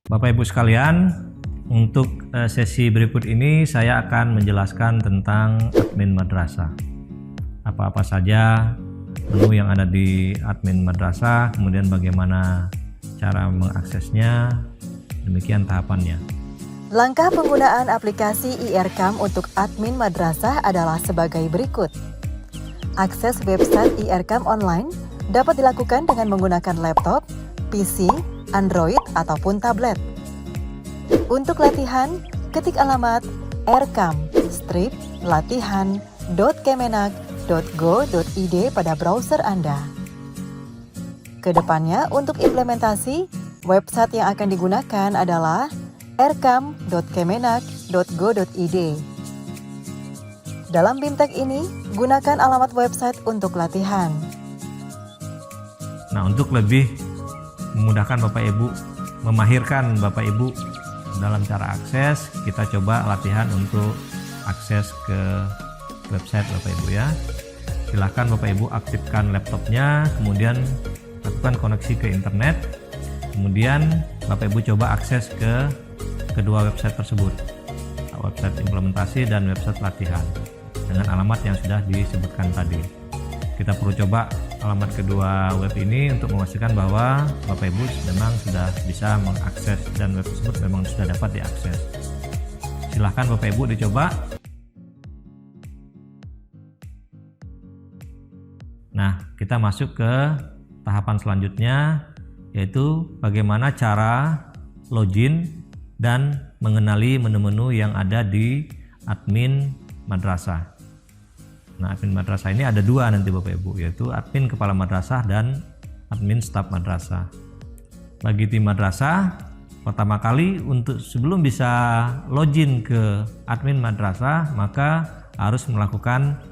Bapak Ibu sekalian, untuk sesi berikut ini saya akan menjelaskan tentang admin madrasah. Apa-apa saja menu yang ada di admin madrasah, kemudian bagaimana cara mengaksesnya, demikian tahapannya. Langkah penggunaan aplikasi IRCAM untuk admin madrasah adalah sebagai berikut. Akses website IRCAM online dapat dilakukan dengan menggunakan laptop, PC, Android, ataupun tablet. Untuk latihan, ketik alamat ercam-latihan.kemenak.go.id pada browser Anda. Kedepannya, untuk implementasi, website yang akan digunakan adalah ercam.kemenak.go.id. Dalam BIMTEK ini, gunakan alamat website untuk latihan. Nah, untuk lebih memudahkan Bapak Ibu, memahirkan Bapak Ibu dalam cara akses, kita coba latihan untuk akses ke website Bapak Ibu ya. Silahkan Bapak Ibu aktifkan laptopnya, kemudian lakukan koneksi ke internet, kemudian Bapak Ibu coba akses ke kedua website tersebut, website implementasi dan website latihan dengan alamat yang sudah disebutkan tadi. Kita perlu coba alamat kedua web ini untuk memastikan bahwa Bapak Ibu memang sudah bisa mengakses dan web tersebut memang sudah dapat diakses. Silahkan Bapak Ibu dicoba. Nah, kita masuk ke tahapan selanjutnya, yaitu bagaimana cara login dan mengenali menu-menu yang ada di admin madrasah. Nah, admin madrasah ini ada dua nanti Bapak Ibu, yaitu admin kepala madrasah dan admin staf madrasah. Bagi tim madrasah, pertama kali sebelum bisa login ke admin madrasah, maka harus melakukan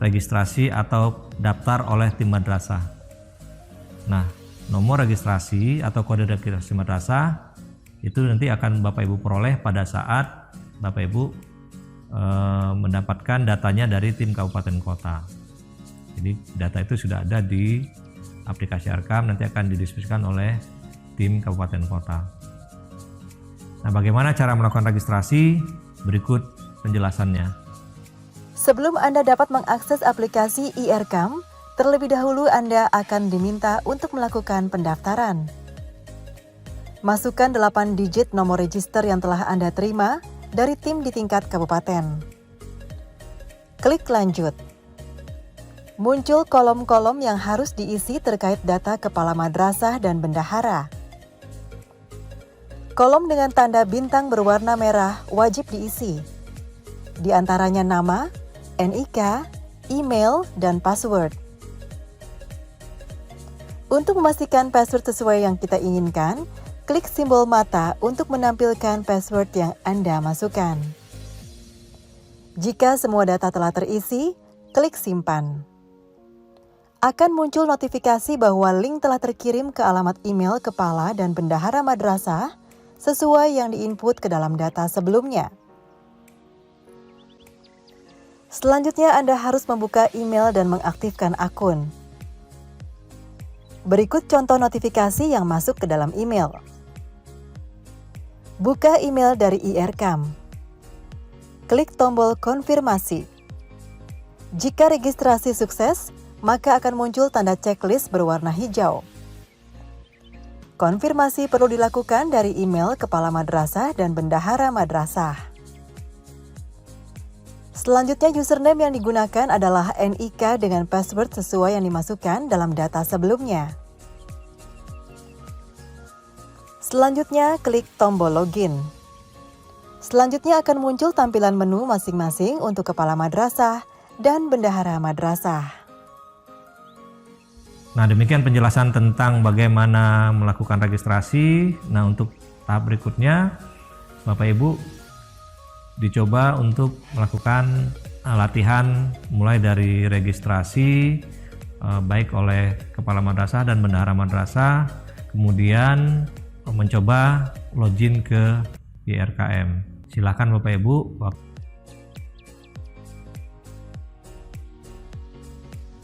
registrasi atau daftar oleh tim madrasah. Nah, nomor registrasi atau kode registrasi madrasah itu nanti akan Bapak Ibu peroleh pada saat Bapak Ibu mendapatkan datanya dari tim kabupaten kota. Jadi data itu sudah ada di aplikasi IRCAM, nanti akan didiskusikan oleh tim kabupaten kota. Nah, bagaimana cara melakukan registrasi? Berikut penjelasannya. Sebelum Anda dapat mengakses aplikasi IRCAM, terlebih dahulu Anda akan diminta untuk melakukan pendaftaran. Masukkan 8 digit nomor register yang telah Anda terima dari tim di tingkat kabupaten. Klik lanjut. Muncul kolom-kolom yang harus diisi terkait data kepala madrasah dan bendahara. Kolom dengan tanda bintang berwarna merah wajib diisi. Di antaranya nama, NIK, email, dan password. Untuk memastikan password sesuai yang kita inginkan, klik simbol mata untuk menampilkan password yang Anda masukkan. Jika semua data telah terisi, klik simpan. Akan muncul notifikasi bahwa link telah terkirim ke alamat email kepala dan bendahara madrasah sesuai yang diinput ke dalam data sebelumnya. Selanjutnya Anda harus membuka email dan mengaktifkan akun. Berikut contoh notifikasi yang masuk ke dalam email. Buka email dari IRCAM. Klik tombol konfirmasi. Jika registrasi sukses, maka akan muncul tanda checklist berwarna hijau. Konfirmasi perlu dilakukan dari email kepala madrasah dan bendahara madrasah. Selanjutnya username yang digunakan adalah NIK dengan password sesuai yang dimasukkan dalam data sebelumnya. Selanjutnya, klik tombol login. Selanjutnya akan muncul tampilan menu masing-masing untuk kepala madrasah dan bendahara madrasah. Nah, demikian penjelasan tentang bagaimana melakukan registrasi. Nah, untuk tahap berikutnya, Bapak Ibu dicoba untuk melakukan latihan mulai dari registrasi baik oleh kepala madrasah dan bendahara madrasah, kemudian mencoba login ke IRCAM. Silakan Bapak Ibu.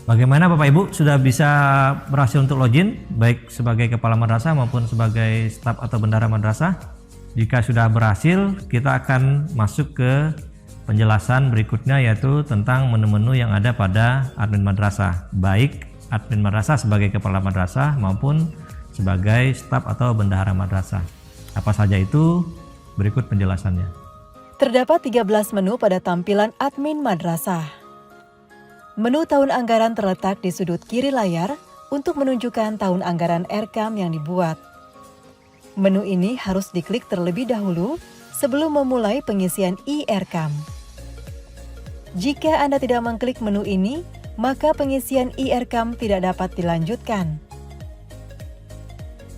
Bagaimana Bapak Ibu sudah bisa berhasil untuk login baik sebagai kepala madrasah maupun sebagai staf atau bendahara madrasah? Jika sudah berhasil, kita akan masuk ke penjelasan berikutnya, yaitu tentang menu-menu yang ada pada admin madrasah, baik admin madrasah sebagai kepala madrasah maupun sebagai staf atau bendahara madrasah. Apa saja itu? Berikut penjelasannya. Terdapat 13 menu pada tampilan admin madrasah. Menu tahun anggaran terletak di sudut kiri layar untuk menunjukkan tahun anggaran RKAM yang dibuat. Menu ini harus diklik terlebih dahulu sebelum memulai pengisian IRKAM. Jika Anda tidak mengklik menu ini, maka pengisian IRKAM tidak dapat dilanjutkan.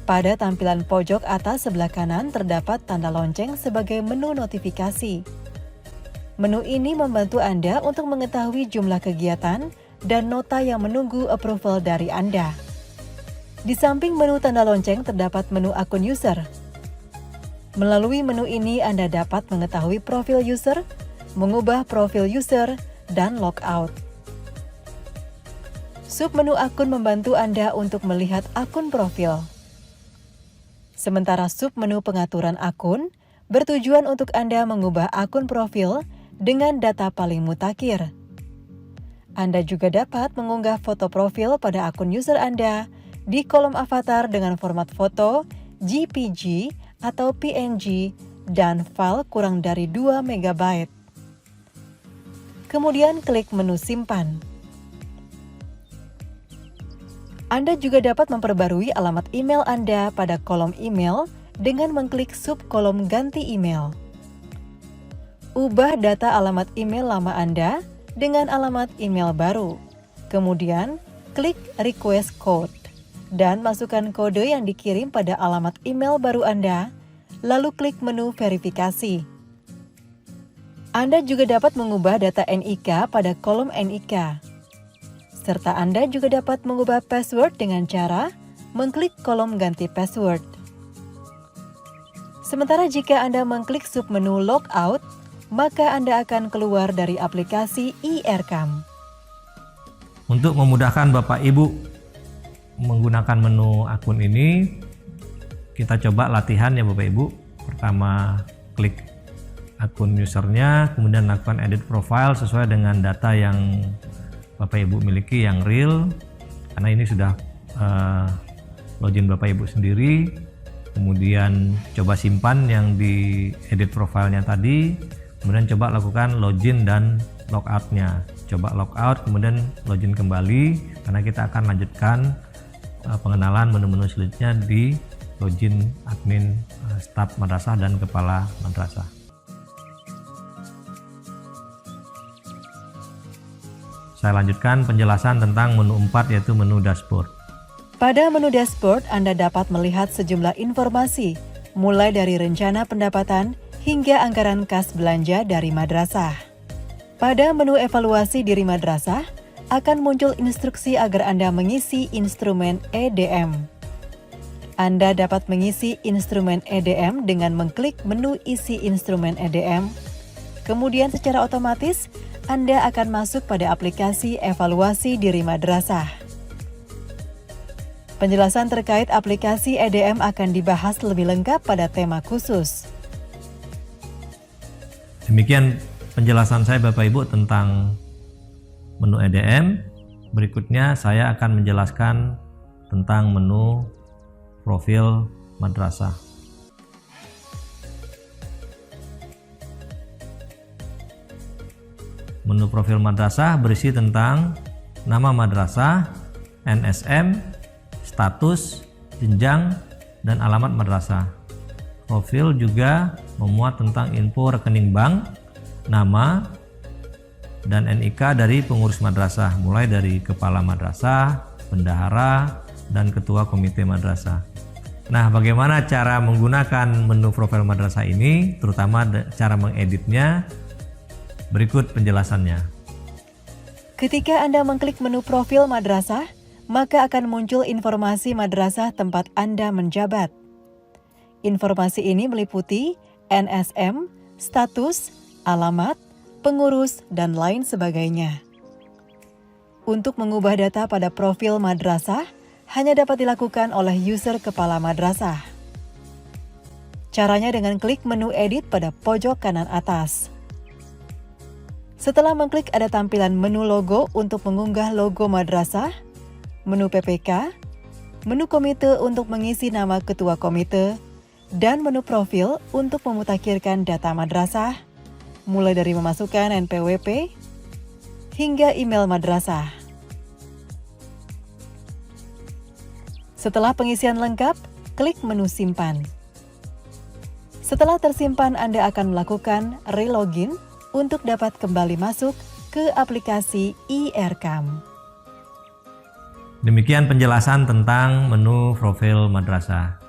Pada tampilan pojok atas sebelah kanan terdapat tanda lonceng sebagai menu notifikasi. Menu ini membantu Anda untuk mengetahui jumlah kegiatan dan nota yang menunggu approval dari Anda. Di samping menu tanda lonceng terdapat menu akun user. Melalui menu ini Anda dapat mengetahui profil user, mengubah profil user, dan logout. Submenu akun membantu Anda untuk melihat akun profil. Sementara submenu pengaturan akun bertujuan untuk Anda mengubah akun profil dengan data paling mutakhir. Anda juga dapat mengunggah foto profil pada akun user Anda di kolom avatar dengan format foto, JPG atau PNG, dan file kurang dari 2 MB. Kemudian klik menu simpan. Anda juga dapat memperbarui alamat email Anda pada kolom email dengan mengklik subkolom ganti email. Ubah data alamat email lama Anda dengan alamat email baru. Kemudian klik request code dan masukkan kode yang dikirim pada alamat email baru Anda, lalu klik menu verifikasi. Anda juga dapat mengubah data NIK pada kolom NIK. Serta Anda juga dapat mengubah password dengan cara mengklik kolom ganti password. Sementara jika Anda mengklik submenu logout, maka Anda akan keluar dari aplikasi IRKAM. Untuk memudahkan Bapak Ibu menggunakan menu akun ini, kita coba latihan ya Bapak Ibu. Pertama klik akun usernya, kemudian lakukan edit profile sesuai dengan data yang Bapak Ibu miliki yang real, karena ini sudah login Bapak Ibu sendiri. Kemudian coba simpan yang di edit profilenya tadi, kemudian coba lakukan login dan logoutnya. Coba logout kemudian login kembali, karena kita akan lanjutkan pengenalan menu-menu selanjutnya di login admin staf madrasah dan kepala madrasah. Saya lanjutkan penjelasan tentang menu 4, yaitu menu dashboard. Pada menu dashboard, Anda dapat melihat sejumlah informasi, mulai dari rencana pendapatan hingga anggaran kas belanja dari madrasah. Pada menu evaluasi diri madrasah, akan muncul instruksi agar Anda mengisi instrumen EDM. Anda dapat mengisi instrumen EDM dengan mengklik menu isi instrumen EDM. Kemudian secara otomatis, Anda akan masuk pada aplikasi evaluasi diri madrasah. Penjelasan terkait aplikasi EDM akan dibahas lebih lengkap pada tema khusus. Demikian penjelasan saya Bapak Ibu tentang menu EDM. Berikutnya saya akan menjelaskan tentang menu profil madrasah. Menu profil madrasah berisi tentang nama madrasah, NSM, status, jenjang, dan alamat madrasah. Profil juga memuat tentang info rekening bank, nama, dan NIK dari pengurus madrasah, mulai dari kepala madrasah, bendahara, dan ketua komite madrasah. Nah, bagaimana cara menggunakan menu profil madrasah ini, terutama cara mengeditnya? Berikut penjelasannya. Ketika Anda mengklik menu profil madrasah, maka akan muncul informasi madrasah tempat Anda menjabat. Informasi ini meliputi NSM, status, alamat, pengurus, dan lain sebagainya. Untuk mengubah data pada profil madrasah, hanya dapat dilakukan oleh user kepala madrasah. Caranya dengan klik menu edit pada pojok kanan atas. Setelah mengklik ada tampilan menu logo untuk mengunggah logo madrasah, menu PPK, menu komite untuk mengisi nama ketua komite, dan menu profil untuk memutakhirkan data madrasah, mulai dari memasukkan NPWP hingga email madrasah. Setelah pengisian lengkap, klik menu simpan. Setelah tersimpan, Anda akan melakukan relogin untuk dapat kembali masuk ke aplikasi IRCAM. Demikian penjelasan tentang menu profil madrasah.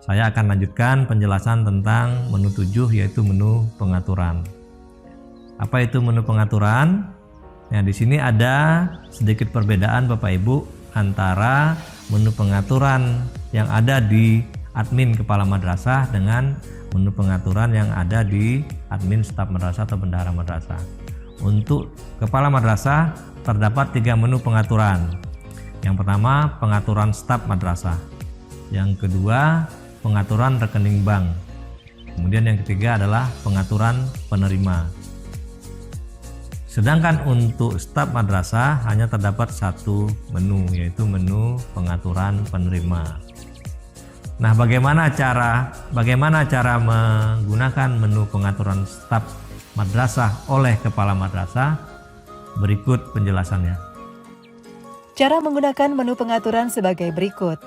Saya akan lanjutkan penjelasan tentang menu 7, yaitu menu pengaturan. Apa itu menu pengaturan? Nah, di sini ada sedikit perbedaan Bapak Ibu antara menu pengaturan yang ada di admin kepala madrasah dengan menu pengaturan yang ada di admin staf madrasah atau bendahara madrasah. Untuk kepala madrasah terdapat 3 menu pengaturan. Yang pertama, pengaturan staf madrasah. Yang kedua, pengaturan rekening bank. Kemudian yang ketiga adalah pengaturan penerima. Sedangkan untuk staf madrasah hanya terdapat 1 menu, yaitu menu pengaturan penerima. Nah, bagaimana cara menggunakan menu pengaturan staf madrasah oleh kepala madrasah? Berikut penjelasannya. Cara menggunakan menu pengaturan sebagai berikut.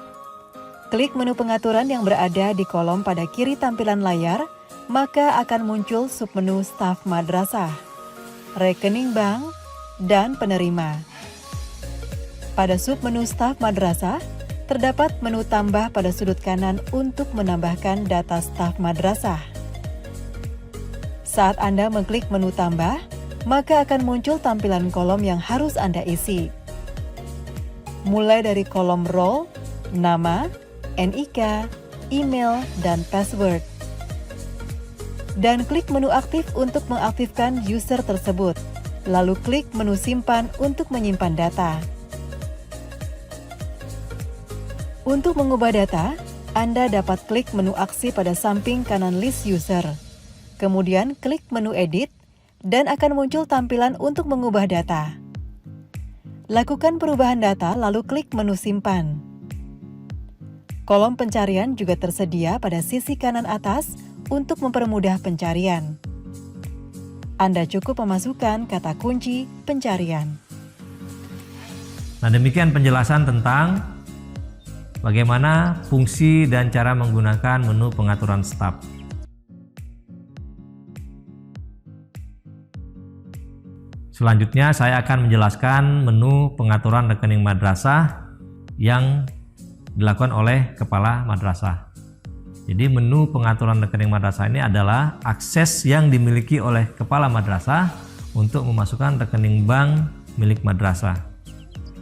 Klik menu pengaturan yang berada di kolom pada kiri tampilan layar, maka akan muncul submenu staf madrasah, rekening bank, dan penerima. Pada submenu staf madrasah, terdapat menu tambah pada sudut kanan untuk menambahkan data staf madrasah. Saat Anda mengklik menu tambah, maka akan muncul tampilan kolom yang harus Anda isi. Mulai dari kolom role, nama, NIK, email, dan password. Dan klik menu aktif untuk mengaktifkan user tersebut. Lalu klik menu simpan untuk menyimpan data. Untuk mengubah data, Anda dapat klik menu aksi pada samping kanan list user. Kemudian klik menu edit dan akan muncul tampilan untuk mengubah data. Lakukan perubahan data lalu klik menu simpan. Kolom pencarian juga tersedia pada sisi kanan atas untuk mempermudah pencarian. Anda cukup memasukkan kata kunci pencarian. Nah, demikian penjelasan tentang bagaimana fungsi dan cara menggunakan menu pengaturan staf. Selanjutnya saya akan menjelaskan menu pengaturan rekening madrasah yang dilakukan oleh kepala madrasah. Jadi menu pengaturan rekening madrasah ini adalah akses yang dimiliki oleh kepala madrasah untuk memasukkan rekening bank milik madrasah.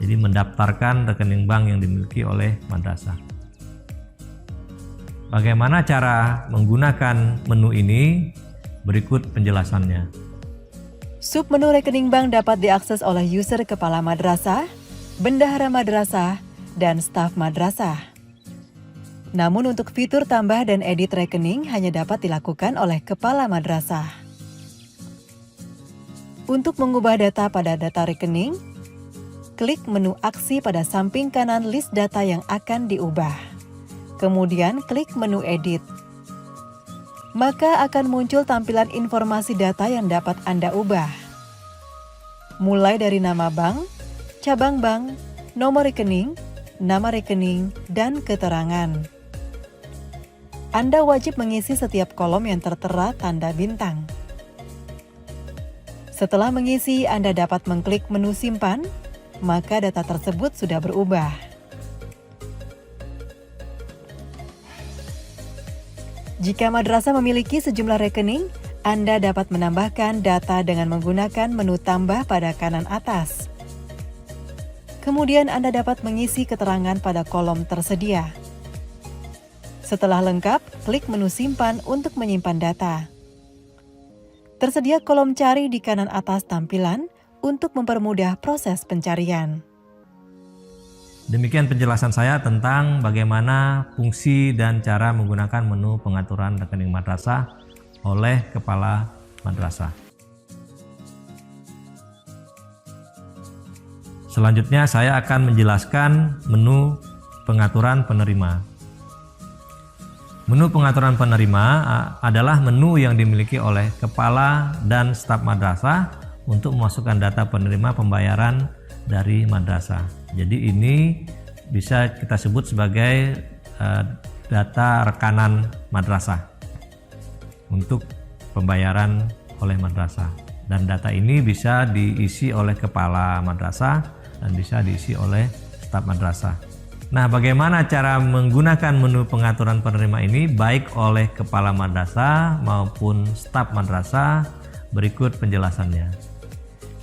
Jadi mendaftarkan rekening bank yang dimiliki oleh madrasah. Bagaimana cara menggunakan menu ini? Berikut penjelasannya. Submenu rekening bank dapat diakses oleh user kepala madrasah, bendahara madrasah, dan staf madrasah. Namun untuk fitur tambah dan edit rekening hanya dapat dilakukan oleh kepala madrasah. Untuk mengubah data pada data rekening, klik menu aksi pada samping kanan list data yang akan diubah. Kemudian klik menu edit. Maka akan muncul tampilan informasi data yang dapat Anda ubah. Mulai dari nama bank, cabang bank, nomor rekening, nama rekening, dan keterangan. Anda wajib mengisi setiap kolom yang tertera tanda bintang. Setelah mengisi, Anda dapat mengklik menu simpan, maka data tersebut sudah berubah. Jika madrasah memiliki sejumlah rekening, Anda dapat menambahkan data dengan menggunakan menu tambah pada kanan atas. Kemudian Anda dapat mengisi keterangan pada kolom tersedia. Setelah lengkap, klik menu simpan untuk menyimpan data. Tersedia kolom cari di kanan atas tampilan untuk mempermudah proses pencarian. Demikian penjelasan saya tentang bagaimana fungsi dan cara menggunakan menu pengaturan rekening madrasah oleh kepala madrasah. Selanjutnya saya akan menjelaskan menu pengaturan penerima. Menu pengaturan penerima adalah menu yang dimiliki oleh kepala dan staf madrasah untuk memasukkan data penerima pembayaran dari madrasah. Jadi ini bisa kita sebut sebagai data rekanan madrasah untuk pembayaran oleh madrasah. Dan data ini bisa diisi oleh kepala madrasah dan bisa diisi oleh staf madrasah. Nah, bagaimana cara menggunakan menu pengaturan penerima ini baik oleh kepala madrasah maupun staf madrasah? Berikut penjelasannya.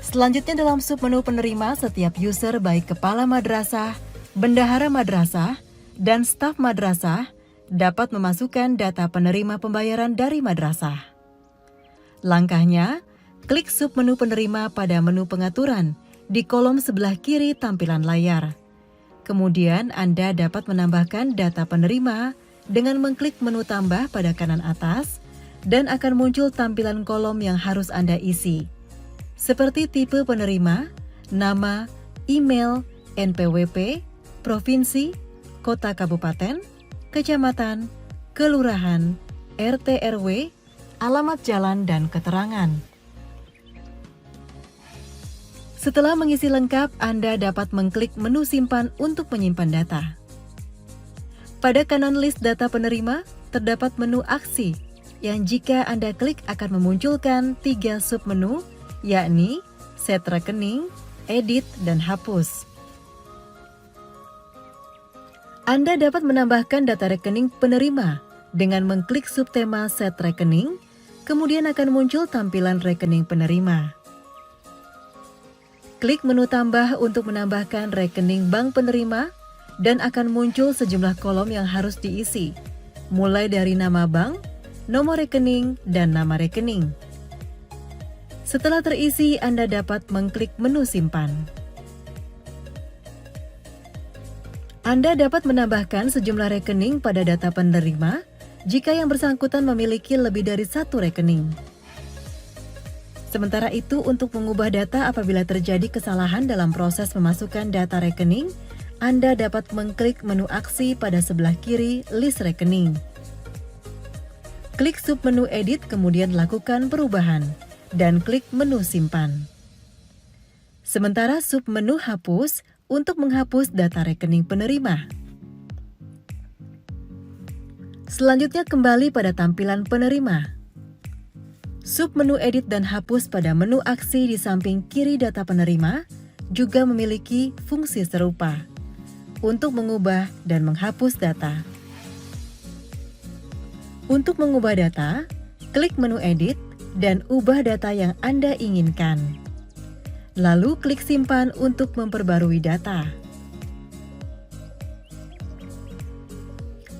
Selanjutnya dalam submenu penerima, setiap user baik kepala madrasah, bendahara madrasah, dan staf madrasah dapat memasukkan data penerima pembayaran dari madrasah. Langkahnya, klik submenu penerima pada menu pengaturan di kolom sebelah kiri tampilan layar. Kemudian Anda dapat menambahkan data penerima dengan mengklik menu tambah pada kanan atas dan akan muncul tampilan kolom yang harus Anda isi, seperti tipe penerima, nama, email, NPWP, provinsi, kota kabupaten, kecamatan, kelurahan, RT RW, alamat jalan, dan keterangan. Setelah mengisi lengkap, Anda dapat mengklik menu simpan untuk menyimpan data. Pada kanan list data penerima, terdapat menu aksi yang jika Anda klik akan memunculkan 3 submenu, yakni set rekening, edit, dan hapus. Anda dapat menambahkan data rekening penerima dengan mengklik subtema set rekening, kemudian akan muncul tampilan rekening penerima. Klik menu tambah untuk menambahkan rekening bank penerima dan akan muncul sejumlah kolom yang harus diisi, mulai dari nama bank, nomor rekening, dan nama rekening. Setelah terisi, Anda dapat mengklik menu simpan. Anda dapat menambahkan sejumlah rekening pada data penerima jika yang bersangkutan memiliki lebih dari 1 rekening. Sementara itu, untuk mengubah data apabila terjadi kesalahan dalam proses memasukkan data rekening, Anda dapat mengklik menu aksi pada sebelah kiri list rekening. Klik submenu edit, kemudian lakukan perubahan, dan klik menu simpan. Sementara submenu hapus untuk menghapus data rekening penerima. Selanjutnya kembali pada tampilan penerima. Submenu edit dan hapus pada menu aksi di samping kiri data penerima juga memiliki fungsi serupa untuk mengubah dan menghapus data. Untuk mengubah data, klik menu edit dan ubah data yang Anda inginkan. Lalu klik simpan untuk memperbarui data.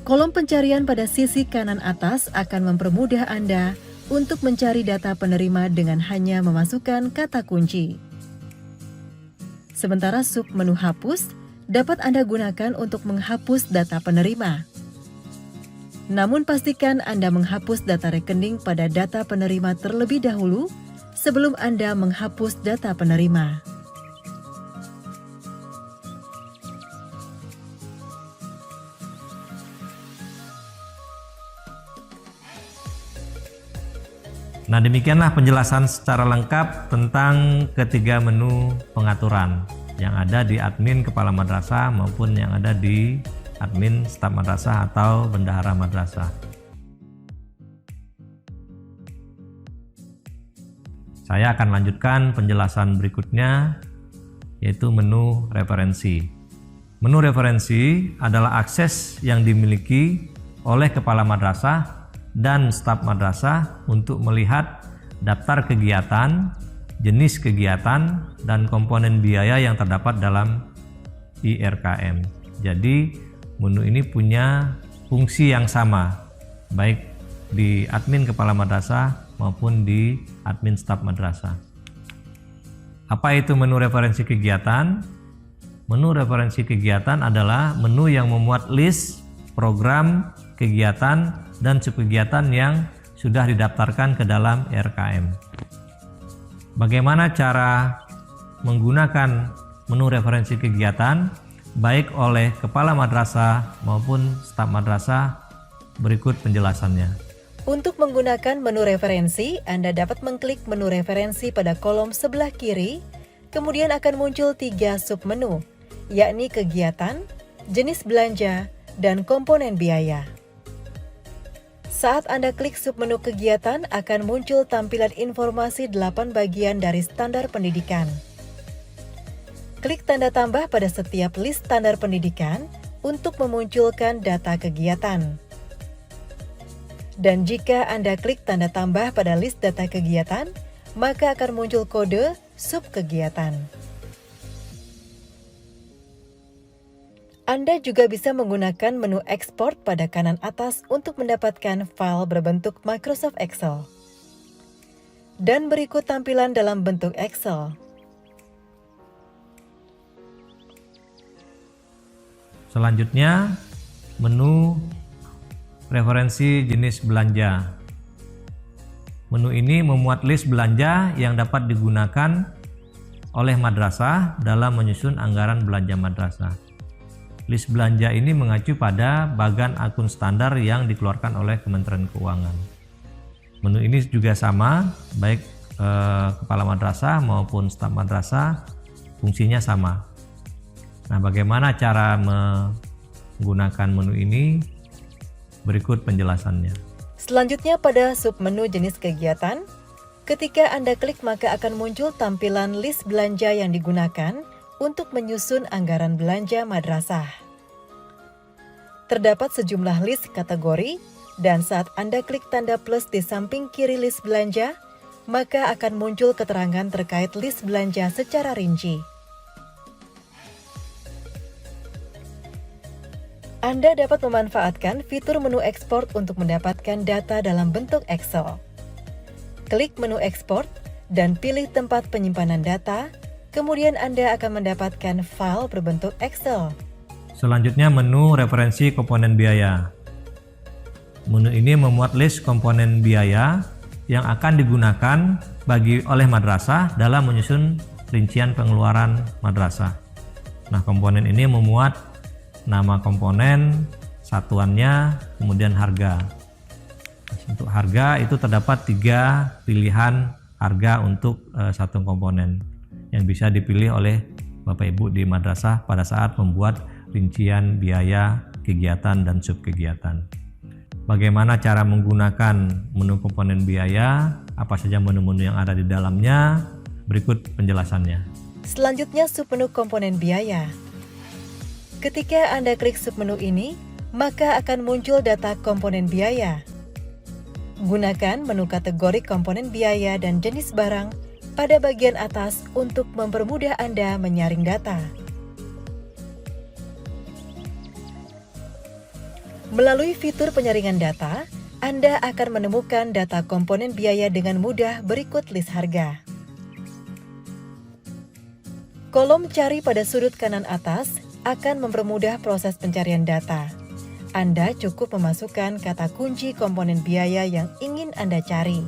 Kolom pencarian pada sisi kanan atas akan mempermudah Anda untuk mencari data penerima dengan hanya memasukkan kata kunci. Sementara submenu hapus dapat Anda gunakan untuk menghapus data penerima. Namun pastikan Anda menghapus data rekening pada data penerima terlebih dahulu sebelum Anda menghapus data penerima. Nah, demikianlah penjelasan secara lengkap tentang ketiga menu pengaturan yang ada di admin kepala madrasah maupun yang ada di admin staf madrasah atau bendahara madrasah. Saya akan lanjutkan penjelasan berikutnya, yaitu menu referensi. Menu referensi adalah akses yang dimiliki oleh kepala madrasah dan staf madrasah untuk melihat daftar kegiatan, jenis kegiatan, dan komponen biaya yang terdapat dalam IRKM. Jadi, menu ini punya fungsi yang sama, baik di admin kepala madrasah maupun di admin staf madrasah. Apa itu menu referensi kegiatan? Menu referensi kegiatan adalah menu yang memuat list program, kegiatan, dan subkegiatan yang sudah didaftarkan ke dalam IRKM. Bagaimana cara menggunakan menu referensi kegiatan baik oleh kepala madrasah maupun staf madrasah? Berikut penjelasannya. Untuk menggunakan menu referensi, Anda dapat mengklik menu referensi pada kolom sebelah kiri, kemudian akan muncul 3 submenu, yakni kegiatan, jenis belanja, dan komponen biaya. Saat Anda klik submenu kegiatan, akan muncul tampilan informasi 8 bagian dari standar pendidikan. Klik tanda tambah pada setiap list standar pendidikan untuk memunculkan data kegiatan. Dan jika Anda klik tanda tambah pada list data kegiatan, maka akan muncul kode subkegiatan. Anda juga bisa menggunakan menu ekspor pada kanan atas untuk mendapatkan file berbentuk Microsoft Excel. Dan berikut tampilan dalam bentuk Excel. Selanjutnya, menu referensi jenis belanja. Menu ini memuat list belanja yang dapat digunakan oleh madrasah dalam menyusun anggaran belanja madrasah. List belanja ini mengacu pada bagan akun standar yang dikeluarkan oleh Kementerian Keuangan. Menu ini juga sama, baik kepala madrasah maupun staf madrasah fungsinya sama. Nah, bagaimana cara menggunakan menu ini? Berikut penjelasannya. Selanjutnya pada submenu jenis kegiatan, ketika Anda klik maka akan muncul tampilan list belanja yang digunakan untuk menyusun anggaran belanja madrasah. Terdapat sejumlah list kategori, dan saat Anda klik tanda plus di samping kiri list belanja, maka akan muncul keterangan terkait list belanja secara rinci. Anda dapat memanfaatkan fitur menu ekspor untuk mendapatkan data dalam bentuk Excel. Klik menu ekspor dan pilih tempat penyimpanan data, kemudian Anda akan mendapatkan file berbentuk Excel. Selanjutnya menu referensi komponen biaya. Menu ini memuat list komponen biaya yang akan digunakan oleh madrasah dalam menyusun rincian pengeluaran madrasah. Nah, komponen ini memuat nama komponen, satuannya, kemudian harga. Untuk harga itu terdapat 3 pilihan harga untuk satu komponen yang bisa dipilih oleh Bapak Ibu di madrasah pada saat membuat rincian biaya, kegiatan, dan subkegiatan. Bagaimana cara menggunakan menu komponen biaya, apa saja menu-menu yang ada di dalamnya, berikut penjelasannya. Selanjutnya submenu komponen biaya. Ketika Anda klik submenu ini, maka akan muncul data komponen biaya. Gunakan menu kategori komponen biaya dan jenis barang pada bagian atas untuk mempermudah Anda menyaring data. Melalui fitur penyaringan data, Anda akan menemukan data komponen biaya dengan mudah berikut list harga. Kolom cari pada sudut kanan atas akan mempermudah proses pencarian data. Anda cukup memasukkan kata kunci komponen biaya yang ingin Anda cari.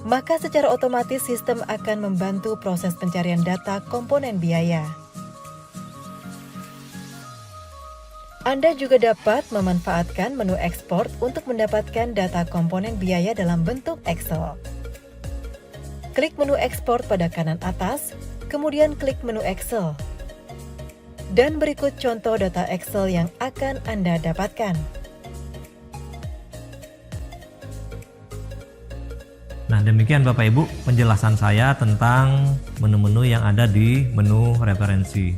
Maka secara otomatis sistem akan membantu proses pencarian data komponen biaya. Anda juga dapat memanfaatkan menu ekspor untuk mendapatkan data komponen biaya dalam bentuk Excel. Klik menu ekspor pada kanan atas, kemudian klik menu Excel. Dan berikut contoh data Excel yang akan Anda dapatkan. Nah, demikian Bapak Ibu penjelasan saya tentang menu-menu yang ada di menu referensi.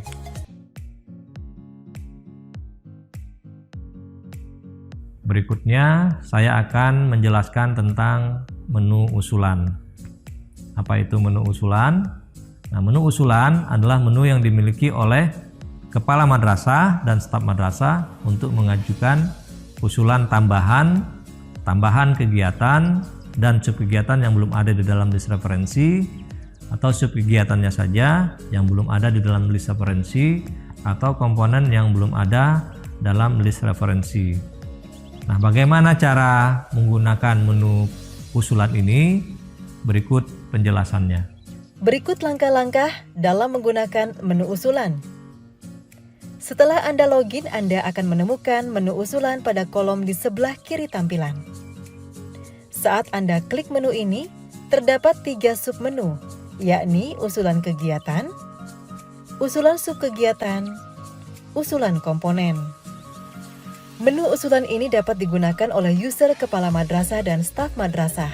Berikutnya saya akan menjelaskan tentang menu usulan. Apa itu menu usulan? Nah, menu usulan adalah menu yang dimiliki oleh kepala madrasah dan staf madrasah untuk mengajukan usulan tambahan kegiatan dan subkegiatan yang belum ada di dalam list referensi, atau subkegiatannya saja yang belum ada di dalam list referensi, atau komponen yang belum ada dalam list referensi. Nah, bagaimana cara menggunakan menu usulan ini? Berikut penjelasannya. Berikut langkah-langkah dalam menggunakan menu usulan. Setelah Anda login, Anda akan menemukan menu usulan pada kolom di sebelah kiri tampilan. Saat Anda klik menu ini, terdapat 3 submenu, yakni usulan kegiatan, usulan subkegiatan, usulan komponen. Menu usulan ini dapat digunakan oleh user kepala madrasah dan staf madrasah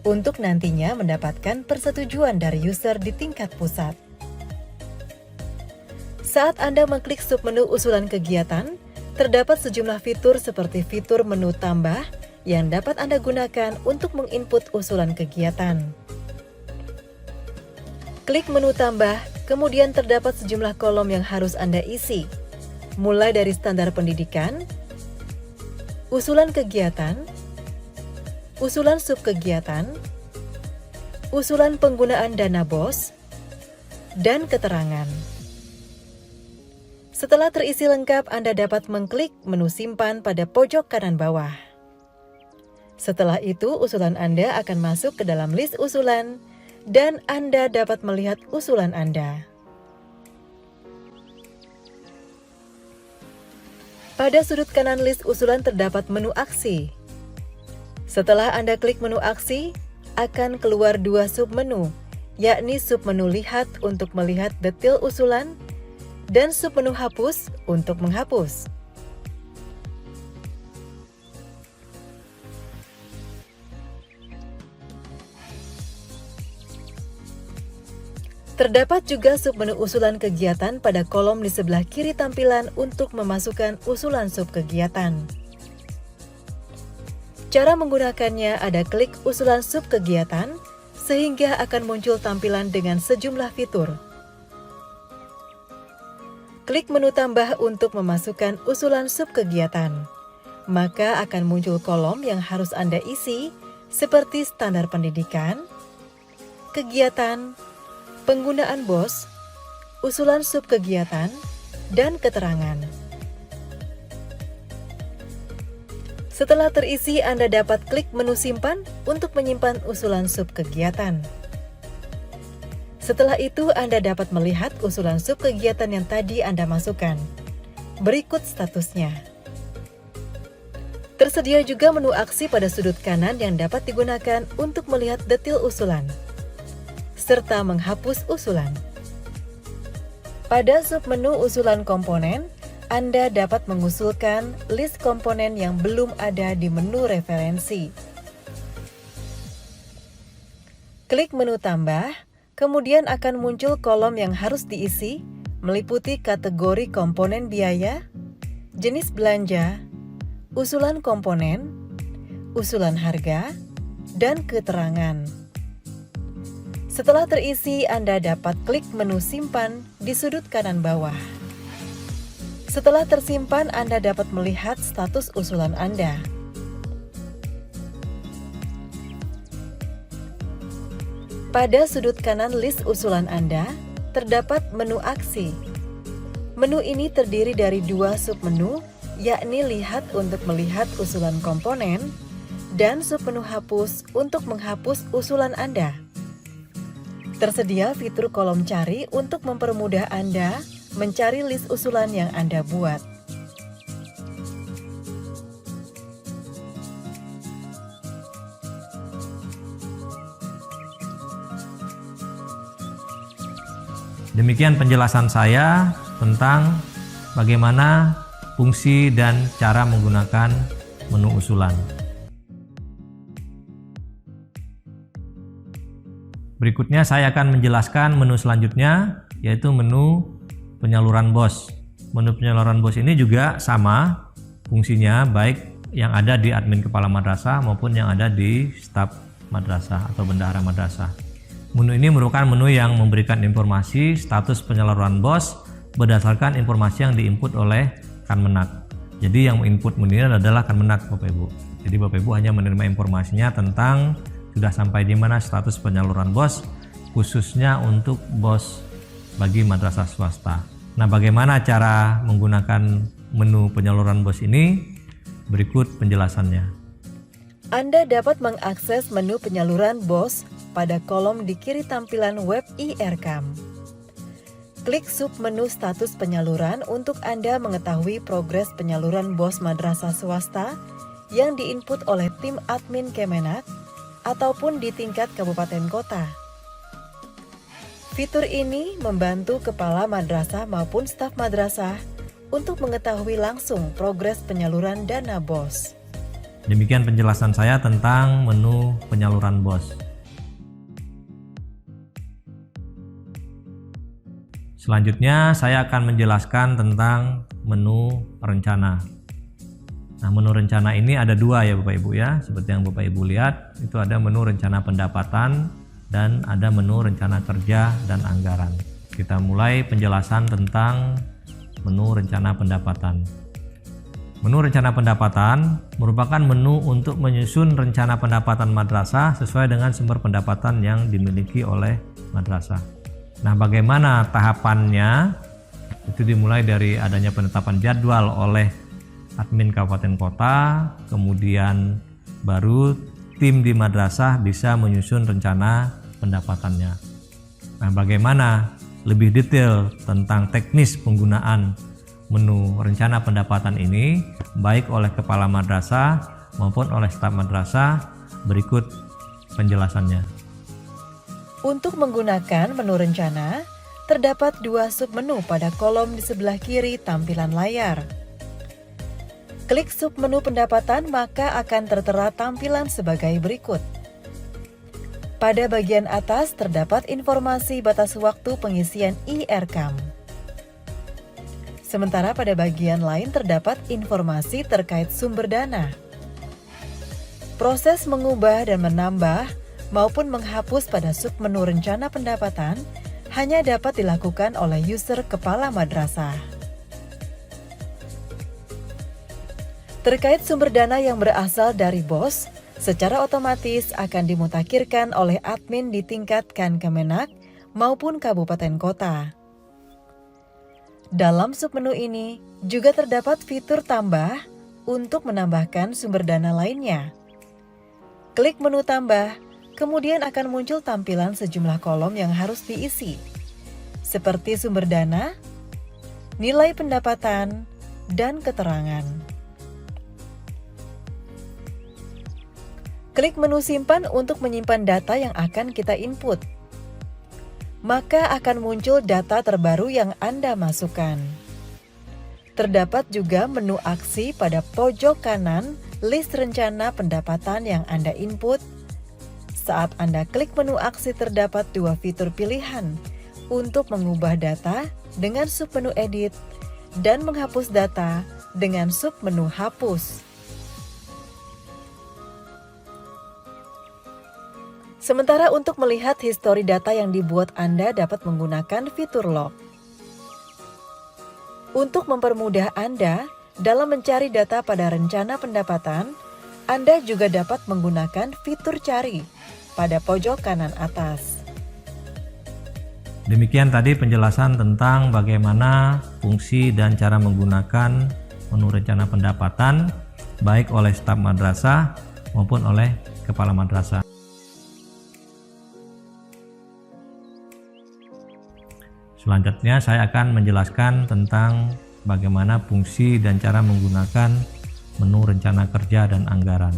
untuk nantinya mendapatkan persetujuan dari user di tingkat pusat. Saat Anda mengklik submenu usulan kegiatan, terdapat sejumlah fitur seperti fitur menu tambah yang dapat Anda gunakan untuk menginput usulan kegiatan. Klik menu tambah, kemudian terdapat sejumlah kolom yang harus Anda isi, mulai dari standar pendidikan, usulan kegiatan, usulan subkegiatan, usulan penggunaan dana BOS, dan keterangan. Setelah terisi lengkap, Anda dapat mengklik menu simpan pada pojok kanan bawah. Setelah itu, usulan Anda akan masuk ke dalam list usulan, dan Anda dapat melihat usulan Anda. Pada sudut kanan list usulan terdapat menu aksi. Setelah Anda klik menu aksi, akan keluar 2 submenu, yakni submenu lihat untuk melihat detail usulan dan submenu hapus untuk menghapus. Terdapat juga submenu usulan kegiatan pada kolom di sebelah kiri tampilan untuk memasukkan usulan subkegiatan. Cara menggunakannya ada klik usulan subkegiatan sehingga akan muncul tampilan dengan sejumlah fitur. Klik menu tambah untuk memasukkan usulan subkegiatan. Maka akan muncul kolom yang harus Anda isi seperti standar pendidikan, kegiatan, penggunaan BOS, usulan subkegiatan, dan keterangan. Setelah terisi, Anda dapat klik menu simpan untuk menyimpan usulan subkegiatan. Setelah itu, Anda dapat melihat usulan subkegiatan yang tadi Anda masukkan. Berikut statusnya. Tersedia juga menu aksi pada sudut kanan yang dapat digunakan untuk melihat detail usulan serta menghapus usulan. Pada submenu usulan komponen, Anda dapat mengusulkan list komponen yang belum ada di menu referensi. Klik menu tambah, kemudian akan muncul kolom yang harus diisi, meliputi kategori komponen biaya, jenis belanja, usulan komponen, usulan harga, dan keterangan. Setelah terisi, Anda dapat klik menu simpan di sudut kanan bawah. Setelah tersimpan, Anda dapat melihat status usulan Anda. Pada sudut kanan list usulan Anda, terdapat menu aksi. Menu ini terdiri dari 2 submenu, yakni lihat untuk melihat usulan komponen, dan submenu hapus untuk menghapus usulan Anda. Tersedia fitur kolom cari untuk mempermudah Anda mencari list usulan yang Anda buat. Demikian penjelasan saya tentang bagaimana fungsi dan cara menggunakan menu usulan. Berikutnya saya akan menjelaskan menu selanjutnya, yaitu menu penyaluran BOS. Menu penyaluran BOS ini juga sama fungsinya, baik yang ada di admin kepala madrasah maupun yang ada di staf madrasah atau bendahara madrasah. Menu ini merupakan menu yang memberikan informasi status penyaluran BOS berdasarkan informasi yang diinput oleh Kanmenak. Jadi yang menginput menu ini adalah Kanmenak, Bapak Ibu. Jadi Bapak Ibu hanya menerima informasinya tentang sudah sampai di mana status penyaluran BOS, khususnya untuk BOS bagi madrasah swasta. Nah, bagaimana cara menggunakan menu penyaluran BOS ini? Berikut penjelasannya. Anda dapat mengakses menu penyaluran BOS pada kolom di kiri tampilan web IRCAM. Klik submenu status penyaluran untuk Anda mengetahui progres penyaluran BOS madrasah swasta yang diinput oleh tim admin Kemenak ataupun di tingkat kabupaten kota. Fitur ini membantu kepala madrasah maupun staf madrasah untuk mengetahui langsung progres penyaluran dana BOS. Demikian penjelasan saya tentang menu penyaluran BOS. Selanjutnya saya akan menjelaskan tentang menu rencana. Nah, menu rencana ini ada dua ya Bapak Ibu ya. Seperti yang Bapak Ibu lihat, itu ada menu rencana pendapatan dan ada menu rencana kerja dan anggaran. Kita mulai penjelasan tentang menu rencana pendapatan. Menu rencana pendapatan merupakan menu untuk menyusun rencana pendapatan madrasah sesuai dengan sumber pendapatan yang dimiliki oleh madrasah. Nah, bagaimana tahapannya? Itu dimulai dari adanya penetapan jadwal oleh admin kabupaten kota, kemudian baru tim di madrasah bisa menyusun rencana pendapatannya. Nah, bagaimana lebih detail tentang teknis penggunaan menu rencana pendapatan ini, baik oleh kepala madrasah maupun oleh staf madrasah, berikut penjelasannya. Untuk menggunakan menu rencana, terdapat dua submenu pada kolom di sebelah kiri tampilan layar. Klik submenu pendapatan maka akan tertera tampilan sebagai berikut. Pada bagian atas terdapat informasi batas waktu pengisian IRCAM. Sementara pada bagian lain terdapat informasi terkait sumber dana. Proses mengubah dan menambah maupun menghapus pada submenu rencana pendapatan hanya dapat dilakukan oleh user kepala madrasah. Terkait sumber dana yang berasal dari BOS, secara otomatis akan dimutakhirkan oleh admin di tingkat Kemenak maupun kabupaten kota. Dalam submenu ini juga terdapat fitur tambah untuk menambahkan sumber dana lainnya. Klik menu tambah, kemudian akan muncul tampilan sejumlah kolom yang harus diisi, seperti sumber dana, nilai pendapatan, dan keterangan. Klik menu simpan untuk menyimpan data yang akan kita input. Maka akan muncul data terbaru yang Anda masukkan. Terdapat juga menu aksi pada pojok kanan list rencana pendapatan yang Anda input. Saat Anda klik menu aksi terdapat dua fitur pilihan untuk mengubah data dengan submenu edit dan menghapus data dengan submenu hapus. Sementara untuk melihat histori data yang dibuat Anda dapat menggunakan fitur log. Untuk mempermudah Anda dalam mencari data pada rencana pendapatan, Anda juga dapat menggunakan fitur cari pada pojok kanan atas. Demikian tadi penjelasan tentang bagaimana fungsi dan cara menggunakan menu rencana pendapatan baik oleh staf madrasah maupun oleh kepala madrasah. Selanjutnya saya akan menjelaskan tentang bagaimana fungsi dan cara menggunakan menu rencana kerja dan anggaran.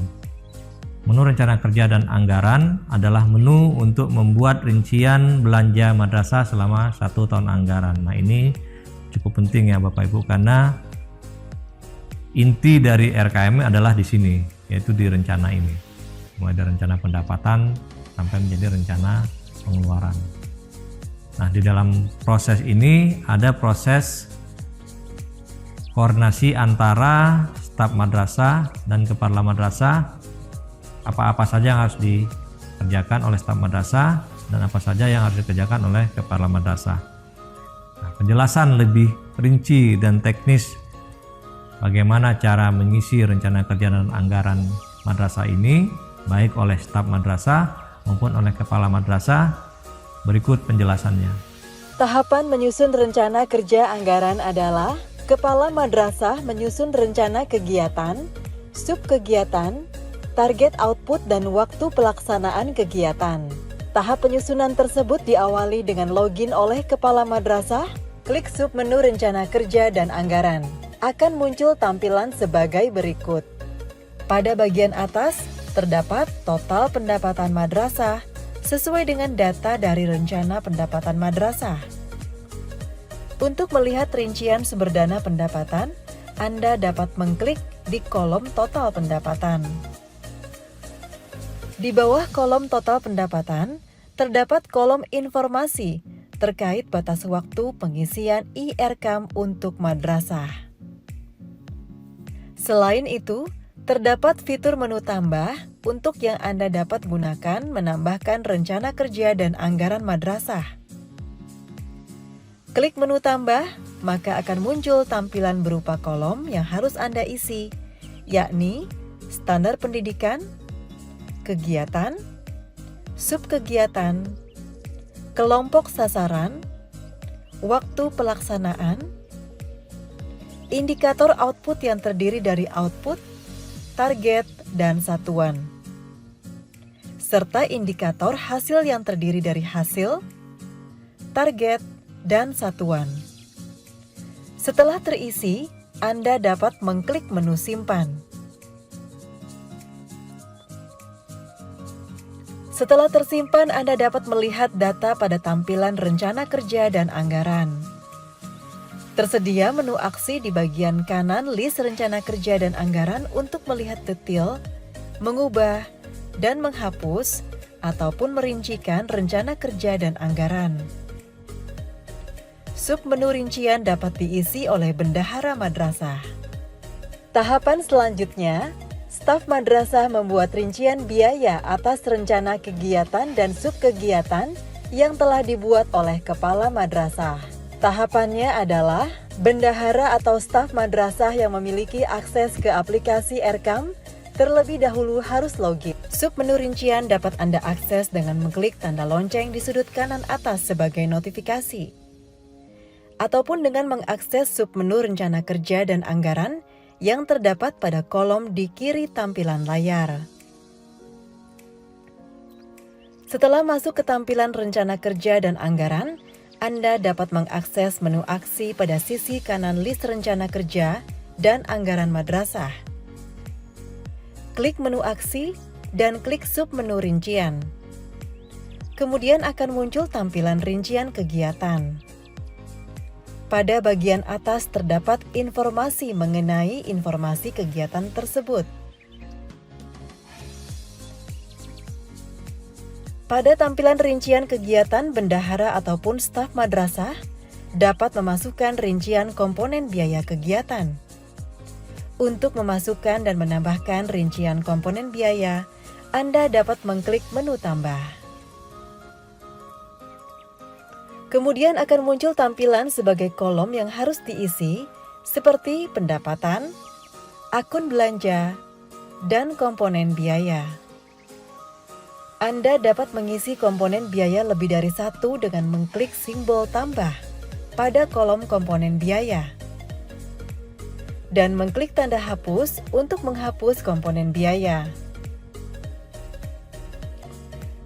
Menu rencana kerja dan anggaran adalah menu untuk membuat rincian belanja madrasah selama 1 tahun anggaran. Nah, ini cukup penting ya Bapak Ibu, karena inti dari RKM adalah di sini, yaitu di rencana ini. Mulai dari rencana pendapatan sampai menjadi rencana pengeluaran. Nah, di dalam proses ini ada proses koordinasi antara staf madrasah dan kepala madrasah. Apa-apa saja yang harus dikerjakan oleh staf madrasah dan apa saja yang harus dikerjakan oleh kepala madrasah. Nah, penjelasan lebih rinci dan teknis bagaimana cara mengisi rencana kerja dan anggaran madrasah ini baik oleh staf madrasah maupun oleh kepala madrasah, berikut penjelasannya. Tahapan menyusun rencana kerja anggaran adalah Kepala Madrasah menyusun rencana kegiatan, subkegiatan, target output dan waktu pelaksanaan kegiatan. Tahap penyusunan tersebut diawali dengan login oleh Kepala Madrasah, klik submenu rencana kerja dan anggaran. Akan muncul tampilan sebagai berikut. Pada bagian atas, terdapat total pendapatan madrasah sesuai dengan data dari rencana pendapatan madrasah. Untuk melihat rincian sumber dana pendapatan, Anda dapat mengklik di kolom total pendapatan. Di bawah kolom total pendapatan, terdapat kolom informasi terkait batas waktu pengisian IRKAM untuk madrasah. Selain itu, terdapat fitur menu tambah untuk yang Anda dapat gunakan menambahkan rencana kerja dan anggaran madrasah. Klik menu tambah, maka akan muncul tampilan berupa kolom yang harus Anda isi, yakni standar pendidikan, kegiatan, subkegiatan, kelompok sasaran, waktu pelaksanaan, indikator output yang terdiri dari output, target, dan satuan, serta indikator hasil yang terdiri dari hasil, target, dan satuan. Setelah terisi, Anda dapat mengklik menu simpan. Setelah tersimpan, Anda dapat melihat data pada tampilan rencana kerja dan anggaran. Tersedia menu aksi di bagian kanan list rencana kerja dan anggaran untuk melihat detail, mengubah, dan menghapus, ataupun merincikan rencana kerja dan anggaran. Submenu rincian dapat diisi oleh bendahara madrasah. Tahapan selanjutnya, staf madrasah membuat rincian biaya atas rencana kegiatan dan subkegiatan yang telah dibuat oleh kepala madrasah. Tahapannya adalah bendahara atau staf madrasah yang memiliki akses ke aplikasi IRKAM terlebih dahulu harus login. Submenu rincian dapat Anda akses dengan mengklik tanda lonceng di sudut kanan atas sebagai notifikasi, ataupun dengan mengakses submenu rencana kerja dan anggaran yang terdapat pada kolom di kiri tampilan layar. Setelah masuk ke tampilan rencana kerja dan anggaran, Anda dapat mengakses menu aksi pada sisi kanan list rencana kerja dan anggaran madrasah. Klik menu aksi dan klik submenu rincian. Kemudian akan muncul tampilan rincian kegiatan. Pada bagian atas terdapat informasi mengenai informasi kegiatan tersebut. Pada tampilan rincian kegiatan, bendahara ataupun staf madrasah dapat memasukkan rincian komponen biaya kegiatan. Untuk memasukkan dan menambahkan rincian komponen biaya, Anda dapat mengklik menu tambah. Kemudian akan muncul tampilan sebagai kolom yang harus diisi seperti pendapatan, akun belanja, dan komponen biaya. Anda dapat mengisi komponen biaya lebih dari satu dengan mengklik simbol tambah pada kolom komponen biaya dan mengklik tanda hapus untuk menghapus komponen biaya.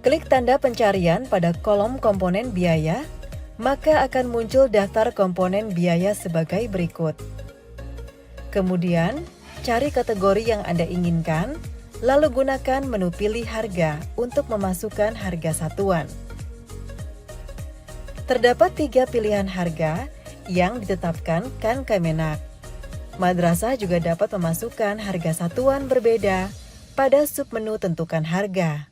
Klik tanda pencarian pada kolom komponen biaya, maka akan muncul daftar komponen biaya sebagai berikut. Kemudian, cari kategori yang Anda inginkan, lalu gunakan menu pilih harga untuk memasukkan harga satuan. Terdapat 3 pilihan harga yang ditetapkan Kemenak. Madrasah juga dapat memasukkan harga satuan berbeda pada submenu tentukan harga.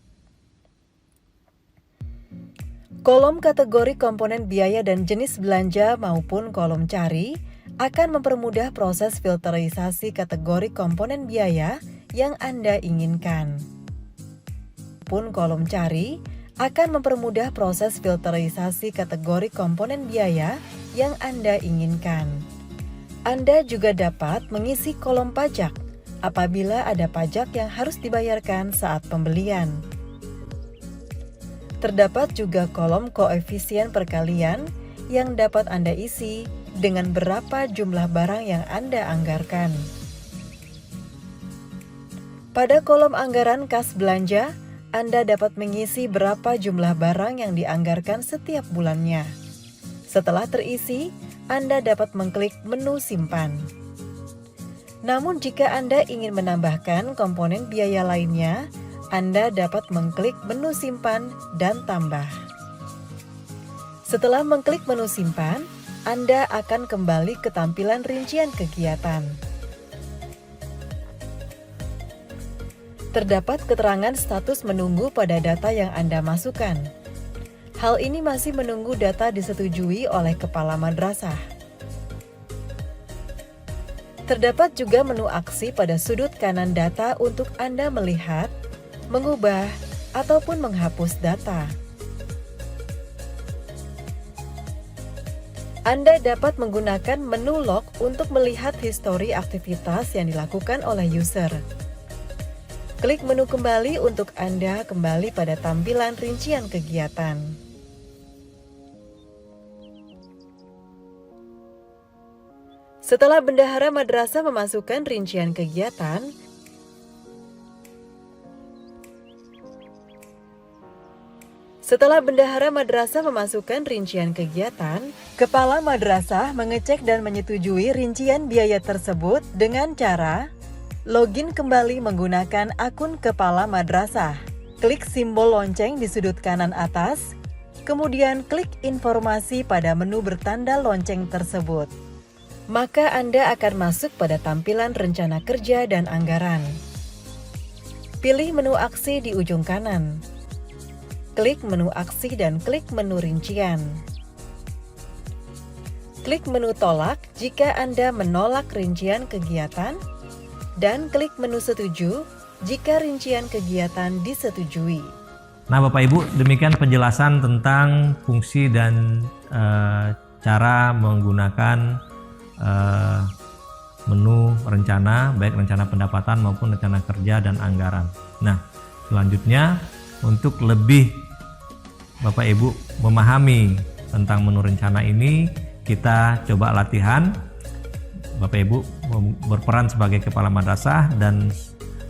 Kolom kategori komponen biaya dan jenis belanja maupun kolom cari akan mempermudah proses filterisasi kategori komponen biaya yang Anda inginkan. Pun kolom cari akan mempermudah proses filterisasi kategori komponen biaya yang Anda inginkan. Anda juga dapat mengisi kolom pajak apabila ada pajak yang harus dibayarkan saat pembelian. Terdapat juga kolom koefisien perkalian yang dapat Anda isi dengan berapa jumlah barang yang Anda anggarkan. Pada kolom anggaran kas belanja, Anda dapat mengisi berapa jumlah barang yang dianggarkan setiap bulannya. Setelah terisi, Anda dapat mengklik menu simpan. Namun jika Anda ingin menambahkan komponen biaya lainnya, Anda dapat mengklik menu simpan dan tambah. Setelah mengklik menu simpan, Anda akan kembali ke tampilan rincian kegiatan. Terdapat keterangan status menunggu pada data yang Anda masukkan. Hal ini masih menunggu data disetujui oleh kepala madrasah. Terdapat juga menu aksi pada sudut kanan data untuk Anda melihat, mengubah, ataupun menghapus data. Anda dapat menggunakan menu log untuk melihat histori aktivitas yang dilakukan oleh user. Klik menu kembali untuk Anda kembali pada tampilan rincian kegiatan. Setelah bendahara madrasah memasukkan rincian kegiatan, kepala madrasah mengecek dan menyetujui rincian biaya tersebut dengan cara login kembali menggunakan akun kepala madrasah. Klik simbol lonceng di sudut kanan atas, kemudian klik informasi pada menu bertanda lonceng tersebut. Maka Anda akan masuk pada tampilan rencana kerja dan anggaran. Pilih menu aksi di ujung kanan. Klik menu aksi dan klik menu rincian. Klik menu tolak jika Anda menolak rincian kegiatan, dan klik menu setuju jika rincian kegiatan disetujui. Nah Bapak Ibu, demikian penjelasan tentang fungsi dan cara menggunakan menu rencana, baik rencana pendapatan maupun rencana kerja dan anggaran. Nah, selanjutnya untuk lebih Bapak Ibu memahami tentang menu rencana ini, kita coba latihan. Bapak Ibu berperan sebagai kepala madrasah dan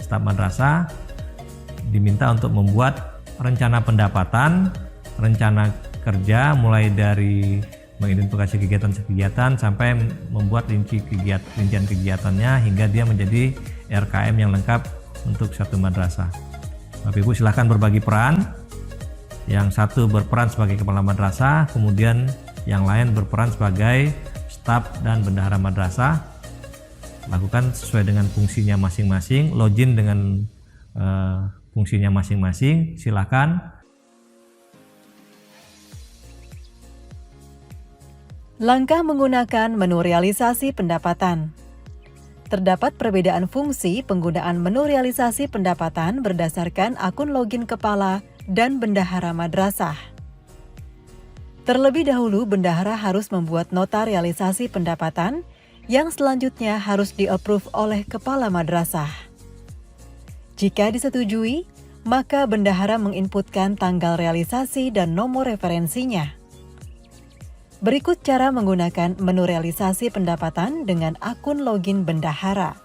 staf madrasah diminta untuk membuat rencana pendapatan, rencana kerja mulai dari mengidentifikasi kegiatan-kegiatan sampai membuat rincian kegiatannya hingga dia menjadi RKM yang lengkap untuk satu madrasah. Bapak Ibu silahkan berbagi peran. Yang satu berperan sebagai kepala madrasah, kemudian yang lain berperan sebagai staf dan bendahara madrasah. Lakukan sesuai dengan fungsinya masing-masing, login dengan fungsinya masing-masing. Silakan. Langkah menggunakan menu realisasi pendapatan. Terdapat perbedaan fungsi penggunaan menu realisasi pendapatan berdasarkan akun login kepala dan bendahara madrasah. Terlebih dahulu, bendahara harus membuat nota realisasi pendapatan yang selanjutnya harus di-approve oleh kepala madrasah. Jika disetujui, maka bendahara menginputkan tanggal realisasi dan nomor referensinya. Berikut cara menggunakan menu realisasi pendapatan dengan akun login bendahara.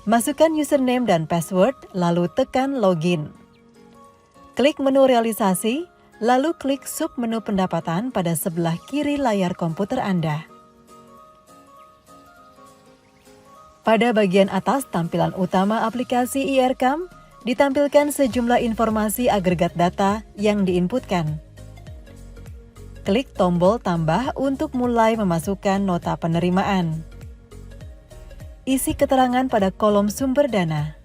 Masukkan username dan password, lalu tekan login. Klik menu realisasi, lalu klik submenu pendapatan pada sebelah kiri layar komputer Anda. Pada bagian atas tampilan utama aplikasi IRCAM, ditampilkan sejumlah informasi agregat data yang diinputkan. Klik tombol tambah untuk mulai memasukkan nota penerimaan. Isi keterangan pada kolom sumber dana.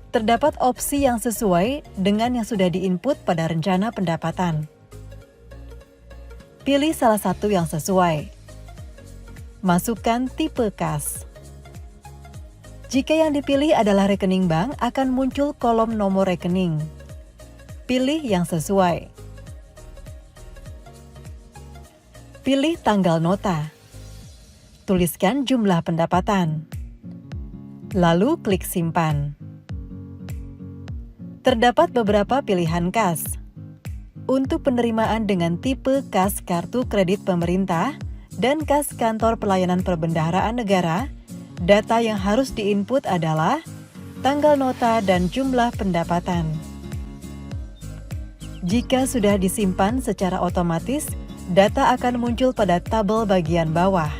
Terdapat opsi yang sesuai dengan yang sudah diinput pada rencana pendapatan. Pilih salah satu yang sesuai. Masukkan tipe kas. Jika yang dipilih adalah rekening bank, akan muncul kolom nomor rekening. Pilih yang sesuai. Pilih tanggal nota. Tuliskan jumlah pendapatan. Lalu klik simpan. Terdapat beberapa pilihan kas. Untuk penerimaan dengan tipe kas kartu kredit pemerintah dan kas kantor pelayanan perbendaharaan negara, data yang harus diinput adalah tanggal nota dan jumlah pendapatan. Jika sudah disimpan secara otomatis, data akan muncul pada tabel bagian bawah.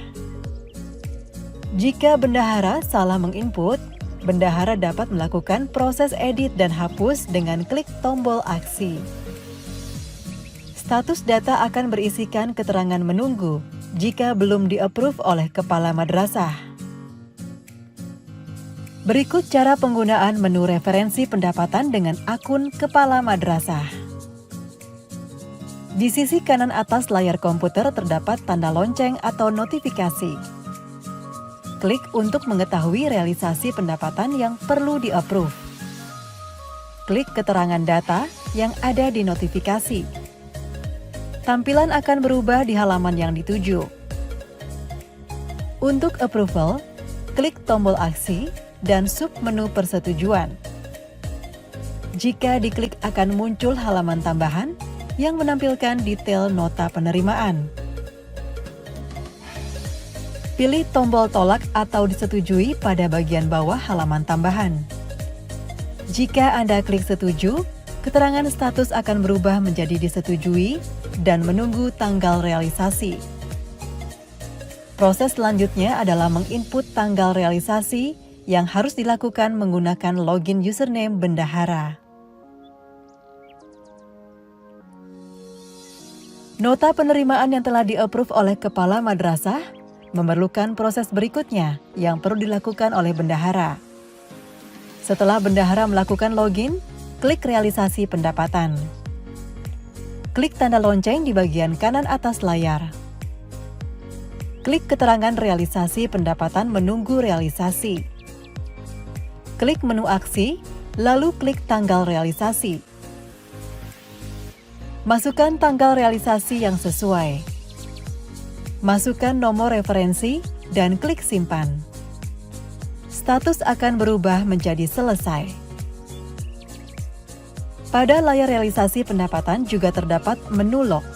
Jika bendahara salah menginput, bendahara dapat melakukan proses edit dan hapus dengan klik tombol aksi. Status data akan berisikan keterangan menunggu jika belum di-approve oleh kepala madrasah. Berikut cara penggunaan menu referensi pendapatan dengan akun kepala madrasah. Di sisi kanan atas layar komputer terdapat tanda lonceng atau notifikasi. Klik untuk mengetahui realisasi pendapatan yang perlu di-approve. Klik keterangan data yang ada di notifikasi. Tampilan akan berubah di halaman yang dituju. Untuk approval, klik tombol aksi dan submenu persetujuan. Jika diklik akan muncul halaman tambahan yang menampilkan detail nota penerimaan. Pilih tombol tolak atau disetujui pada bagian bawah halaman tambahan. Jika Anda klik setuju, keterangan status akan berubah menjadi disetujui dan menunggu tanggal realisasi. Proses selanjutnya adalah menginput tanggal realisasi yang harus dilakukan menggunakan login username bendahara. Nota penerimaan yang telah di-approve oleh kepala madrasah memerlukan proses berikutnya yang perlu dilakukan oleh bendahara. Setelah bendahara melakukan login, klik realisasi pendapatan. Klik tanda lonceng di bagian kanan atas layar. Klik keterangan realisasi pendapatan menunggu realisasi. Klik menu aksi, lalu klik tanggal realisasi. Masukkan tanggal realisasi yang sesuai. Masukkan nomor referensi dan klik simpan. Status akan berubah menjadi selesai. Pada layar realisasi pendapatan juga terdapat menu log.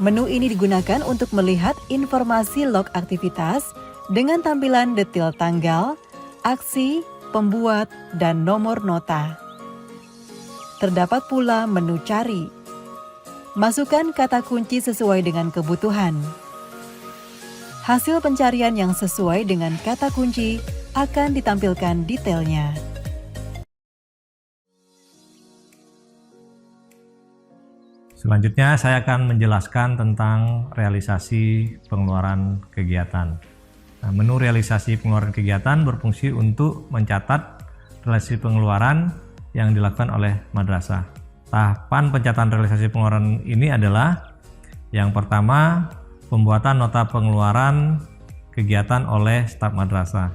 Menu ini digunakan untuk melihat informasi log aktivitas dengan tampilan detail tanggal, aksi, pembuat, dan nomor nota. Terdapat pula menu cari. Masukkan kata kunci sesuai dengan kebutuhan. Hasil pencarian yang sesuai dengan kata kunci akan ditampilkan detailnya. Selanjutnya saya akan menjelaskan tentang realisasi pengeluaran kegiatan. Nah, menu realisasi pengeluaran kegiatan berfungsi untuk mencatat realisasi pengeluaran yang dilakukan oleh madrasah. Tahapan pencatatan realisasi pengeluaran ini adalah yang pertama, pembuatan nota pengeluaran kegiatan oleh staf madrasah.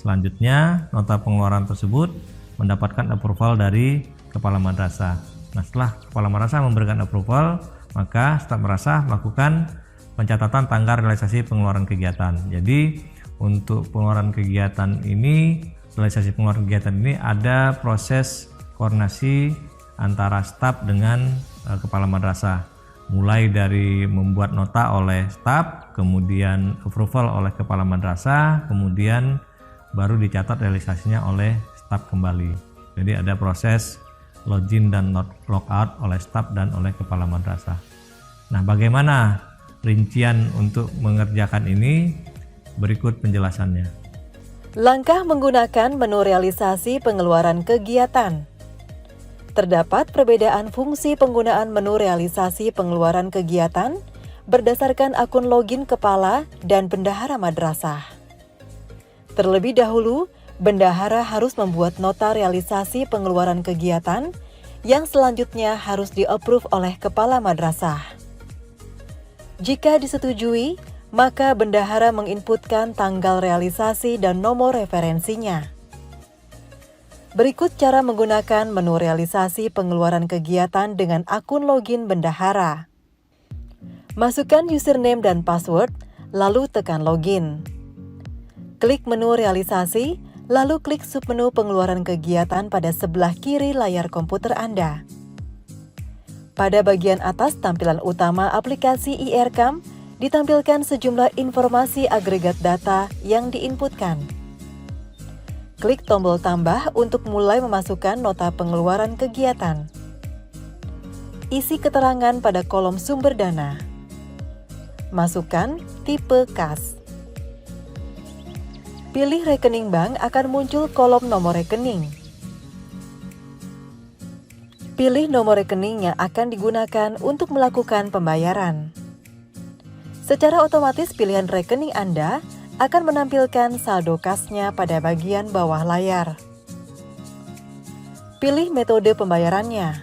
Selanjutnya, nota pengeluaran tersebut mendapatkan approval dari kepala madrasah. Nah, setelah kepala madrasah memberikan approval, maka staf madrasah melakukan pencatatan tanggal realisasi pengeluaran kegiatan. Jadi, untuk pengeluaran kegiatan ini, realisasi pengeluaran kegiatan ini ada proses koordinasi antara staf dengan kepala madrasah. Mulai dari membuat nota oleh staf, kemudian approval oleh kepala madrasah, kemudian baru dicatat realisasinya oleh staf kembali. Jadi ada proses login dan logout oleh staf dan oleh kepala madrasah. Nah, bagaimana rincian untuk mengerjakan ini? Berikut penjelasannya. Langkah menggunakan menu realisasi pengeluaran kegiatan. Terdapat perbedaan fungsi penggunaan menu realisasi pengeluaran kegiatan berdasarkan akun login kepala dan bendahara madrasah. Terlebih dahulu, bendahara harus membuat nota realisasi pengeluaran kegiatan yang selanjutnya harus di-approve oleh kepala madrasah. Jika disetujui, maka bendahara menginputkan tanggal realisasi dan nomor referensinya. Berikut cara menggunakan menu realisasi pengeluaran kegiatan dengan akun login bendahara. Masukkan username dan password, lalu tekan login. Klik menu realisasi, lalu klik submenu pengeluaran kegiatan pada sebelah kiri layar komputer Anda. Pada bagian atas tampilan utama aplikasi IRCAM, ditampilkan sejumlah informasi agregat data yang diinputkan. Klik tombol tambah untuk mulai memasukkan nota pengeluaran kegiatan. Isi keterangan pada kolom sumber dana. Masukkan tipe kas. Pilih rekening bank, akan muncul kolom nomor rekening. Pilih nomor rekening yang akan digunakan untuk melakukan pembayaran. Secara otomatis pilihan rekening Anda akan menampilkan saldo kasnya pada bagian bawah layar. Pilih metode pembayarannya.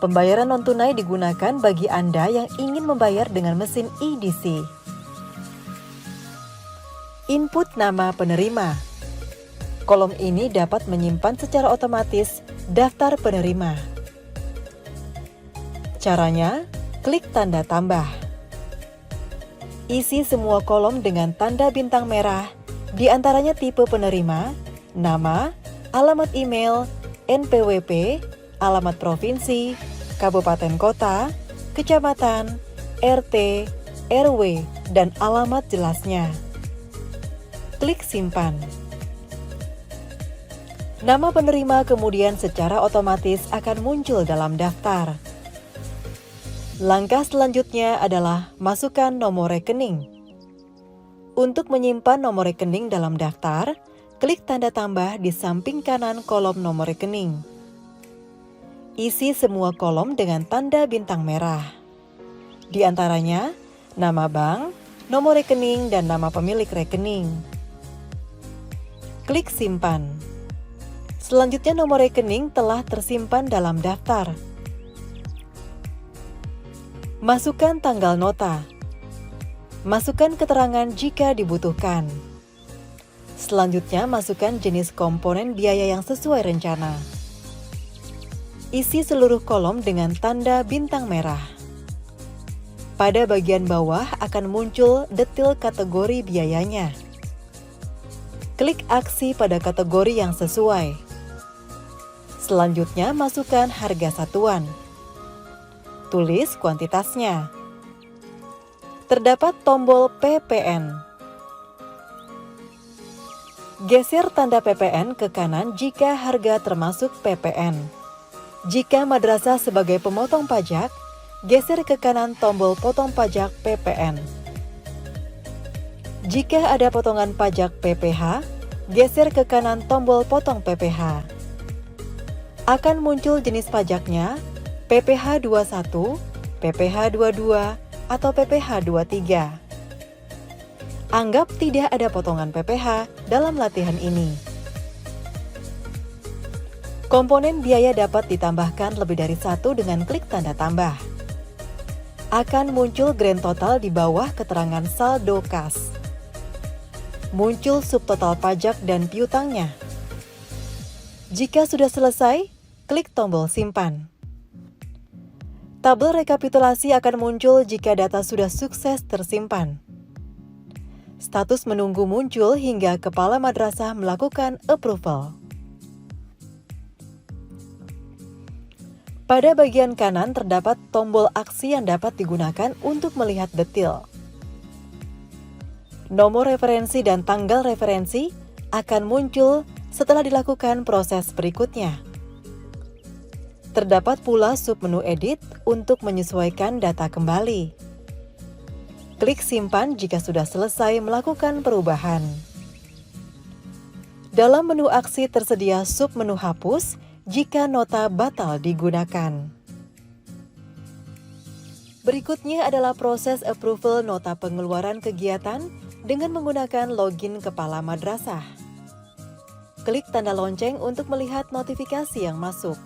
Pembayaran non-tunai digunakan bagi Anda yang ingin membayar dengan mesin EDC. Input nama penerima. Kolom ini dapat menyimpan secara otomatis daftar penerima. Caranya, klik tanda tambah. Isi semua kolom dengan tanda bintang merah, di antaranya tipe penerima, nama, alamat email, NPWP, alamat provinsi, kabupaten kota, kecamatan, RT, RW, dan alamat jelasnya. Klik simpan. Nama penerima kemudian secara otomatis akan muncul dalam daftar. Langkah selanjutnya adalah masukkan nomor rekening. Untuk menyimpan nomor rekening dalam daftar, klik tanda tambah di samping kanan kolom nomor rekening. Isi semua kolom dengan tanda bintang merah. Di antaranya, nama bank, nomor rekening, dan nama pemilik rekening. Klik simpan. Selanjutnya nomor rekening telah tersimpan dalam daftar. Masukkan tanggal nota. Masukkan keterangan jika dibutuhkan. Selanjutnya masukkan jenis komponen biaya yang sesuai rencana. Isi seluruh kolom dengan tanda bintang merah. Pada bagian bawah akan muncul detail kategori biayanya. Klik aksi pada kategori yang sesuai. Selanjutnya masukkan harga satuan. Tulis kuantitasnya. Terdapat tombol PPN. Geser tanda PPN ke kanan jika harga termasuk PPN. Jika madrasah sebagai pemotong pajak, geser ke kanan tombol potong pajak PPN. Jika ada potongan pajak PPH, geser ke kanan tombol potong PPH. Akan muncul jenis pajaknya, PPH 21, PPH 22, atau PPH 23. Anggap tidak ada potongan PPH dalam latihan ini. Komponen biaya dapat ditambahkan lebih dari satu dengan klik tanda tambah. Akan muncul grand total di bawah keterangan saldo kas. Muncul subtotal pajak dan piutangnya. Jika sudah selesai, klik tombol simpan. Tabel rekapitulasi akan muncul jika data sudah sukses tersimpan. Status menunggu muncul hingga kepala madrasah melakukan approval. Pada bagian kanan terdapat tombol aksi yang dapat digunakan untuk melihat detail. Nomor referensi dan tanggal referensi akan muncul setelah dilakukan proses berikutnya. Terdapat pula submenu edit untuk menyesuaikan data kembali. Klik simpan jika sudah selesai melakukan perubahan. Dalam menu aksi tersedia submenu hapus jika nota batal digunakan. Berikutnya adalah proses approval nota pengeluaran kegiatan dengan menggunakan login kepala madrasah. Klik tanda lonceng untuk melihat notifikasi yang masuk.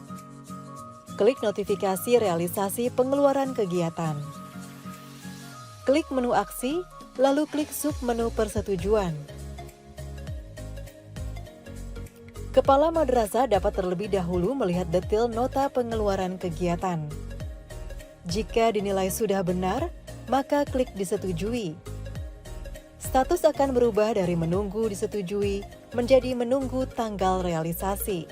Klik notifikasi realisasi pengeluaran kegiatan. Klik menu aksi, lalu klik submenu persetujuan. Kepala madrasah dapat terlebih dahulu melihat detail nota pengeluaran kegiatan. Jika dinilai sudah benar, maka klik disetujui. Status akan berubah dari menunggu disetujui menjadi menunggu tanggal realisasi.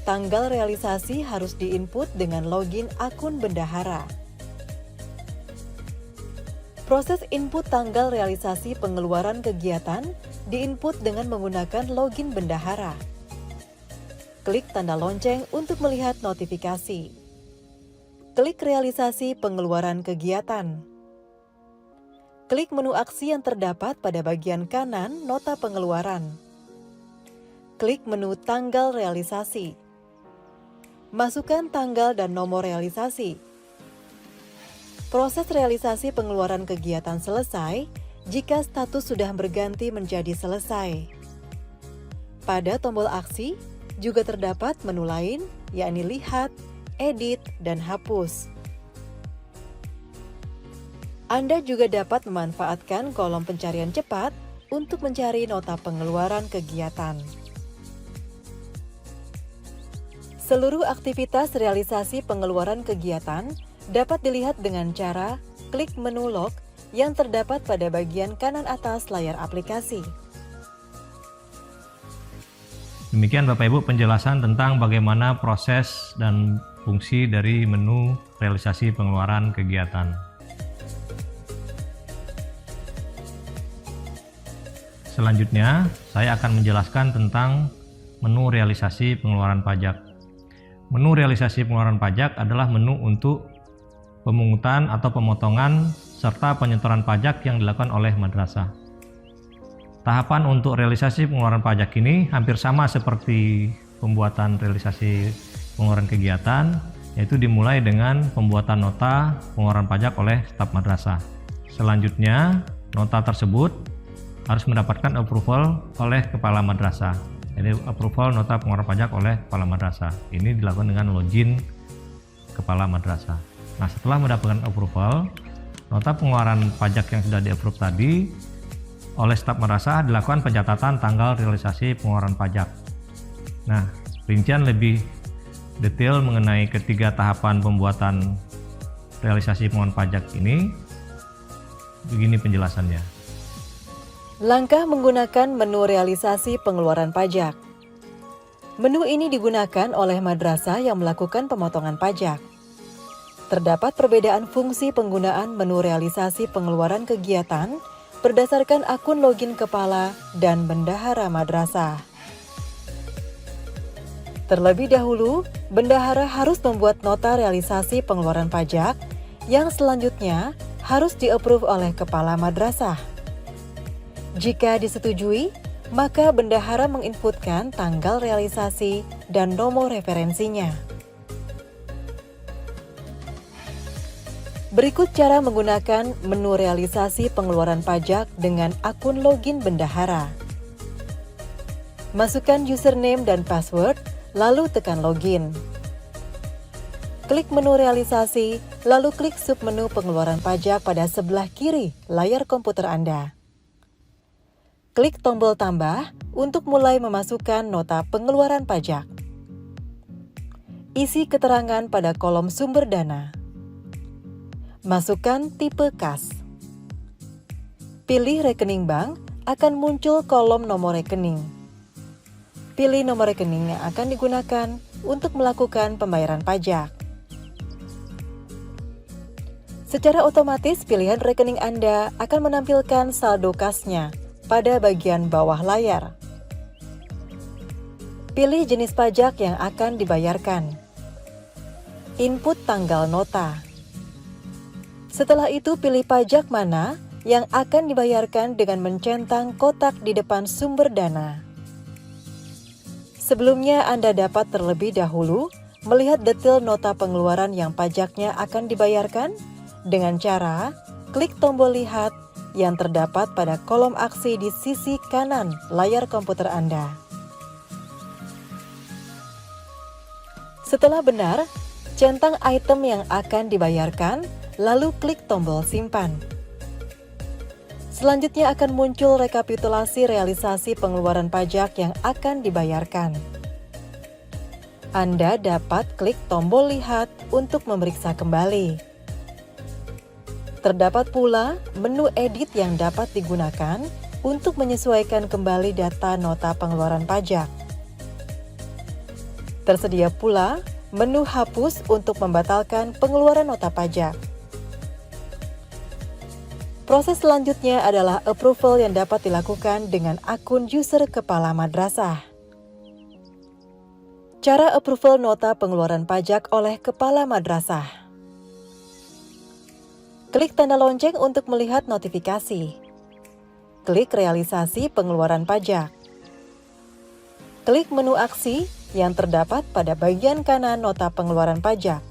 tanggal realisasi harus diinput dengan login akun bendahara. Proses input tanggal realisasi pengeluaran kegiatan diinput dengan menggunakan login bendahara. Klik tanda lonceng untuk melihat notifikasi. Klik realisasi pengeluaran kegiatan. Klik menu aksi yang terdapat pada bagian kanan nota pengeluaran. Klik menu tanggal realisasi. Masukkan tanggal dan nomor realisasi. Proses realisasi pengeluaran kegiatan selesai jika status sudah berganti menjadi selesai. Pada tombol aksi juga terdapat menu lain, yakni lihat, edit, dan hapus. Anda juga dapat memanfaatkan kolom pencarian cepat untuk mencari nota pengeluaran kegiatan. Seluruh aktivitas realisasi pengeluaran kegiatan dapat dilihat dengan cara klik menu log yang terdapat pada bagian kanan atas layar aplikasi. Demikian Bapak Ibu penjelasan tentang bagaimana proses dan fungsi dari menu realisasi pengeluaran kegiatan. Selanjutnya, saya akan menjelaskan tentang menu realisasi pengeluaran pajak. Menu realisasi pengeluaran pajak adalah menu untuk pemungutan atau pemotongan serta penyetoran pajak yang dilakukan oleh madrasah. Tahapan untuk realisasi pengeluaran pajak ini hampir sama seperti pembuatan realisasi pengeluaran kegiatan, yaitu dimulai dengan pembuatan nota pengeluaran pajak oleh staf madrasah. Selanjutnya, nota tersebut harus mendapatkan approval oleh kepala madrasah. Jadi approval nota pengeluaran pajak oleh kepala madrasah. Ini dilakukan dengan login kepala madrasah. Nah, setelah mendapatkan approval, nota pengeluaran pajak yang sudah di-approve tadi oleh staf madrasah dilakukan pencatatan tanggal realisasi pengeluaran pajak. Nah, rincian lebih detail mengenai ketiga tahapan pembuatan realisasi pengeluaran pajak ini, begini penjelasannya. Langkah menggunakan menu realisasi pengeluaran pajak. Menu ini digunakan oleh madrasah yang melakukan pemotongan pajak. Terdapat perbedaan fungsi penggunaan menu realisasi pengeluaran kegiatan berdasarkan akun login kepala dan bendahara madrasah. Terlebih dahulu, bendahara harus membuat nota realisasi pengeluaran pajak yang selanjutnya harus di-approve oleh kepala madrasah. Jika disetujui, maka bendahara menginputkan tanggal realisasi dan nomor referensinya. Berikut cara menggunakan menu realisasi pengeluaran pajak dengan akun login bendahara. Masukkan username dan password, lalu tekan login. Klik menu realisasi, lalu klik submenu pengeluaran pajak pada sebelah kiri layar komputer Anda. Klik tombol tambah untuk mulai memasukkan nota pengeluaran pajak. Isi keterangan pada kolom sumber dana. Masukkan tipe kas. Pilih rekening bank, akan muncul kolom nomor rekening. Pilih nomor rekening yang akan digunakan untuk melakukan pembayaran pajak. Secara otomatis pilihan rekening Anda akan menampilkan saldo kasnya pada bagian bawah layar. Pilih jenis pajak yang akan dibayarkan. Input tanggal nota. Setelah itu pilih pajak mana yang akan dibayarkan dengan mencentang kotak di depan sumber dana. Sebelumnya Anda dapat terlebih dahulu melihat detail nota pengeluaran yang pajaknya akan dibayarkan dengan cara klik tombol lihat yang terdapat pada kolom aksi di sisi kanan layar komputer Anda. Setelah benar, centang item yang akan dibayarkan, lalu klik tombol simpan. Selanjutnya akan muncul rekapitulasi realisasi pengeluaran pajak yang akan dibayarkan. Anda dapat klik tombol lihat untuk memeriksa kembali. Terdapat pula menu edit yang dapat digunakan untuk menyesuaikan kembali data nota pengeluaran pajak. Tersedia pula menu hapus untuk membatalkan pengeluaran nota pajak. Proses selanjutnya adalah approval yang dapat dilakukan dengan akun user kepala madrasah. Cara approval nota pengeluaran pajak oleh kepala madrasah. Klik tanda lonceng untuk melihat notifikasi. Klik realisasi pengeluaran pajak. Klik menu aksi yang terdapat pada bagian kanan nota pengeluaran pajak.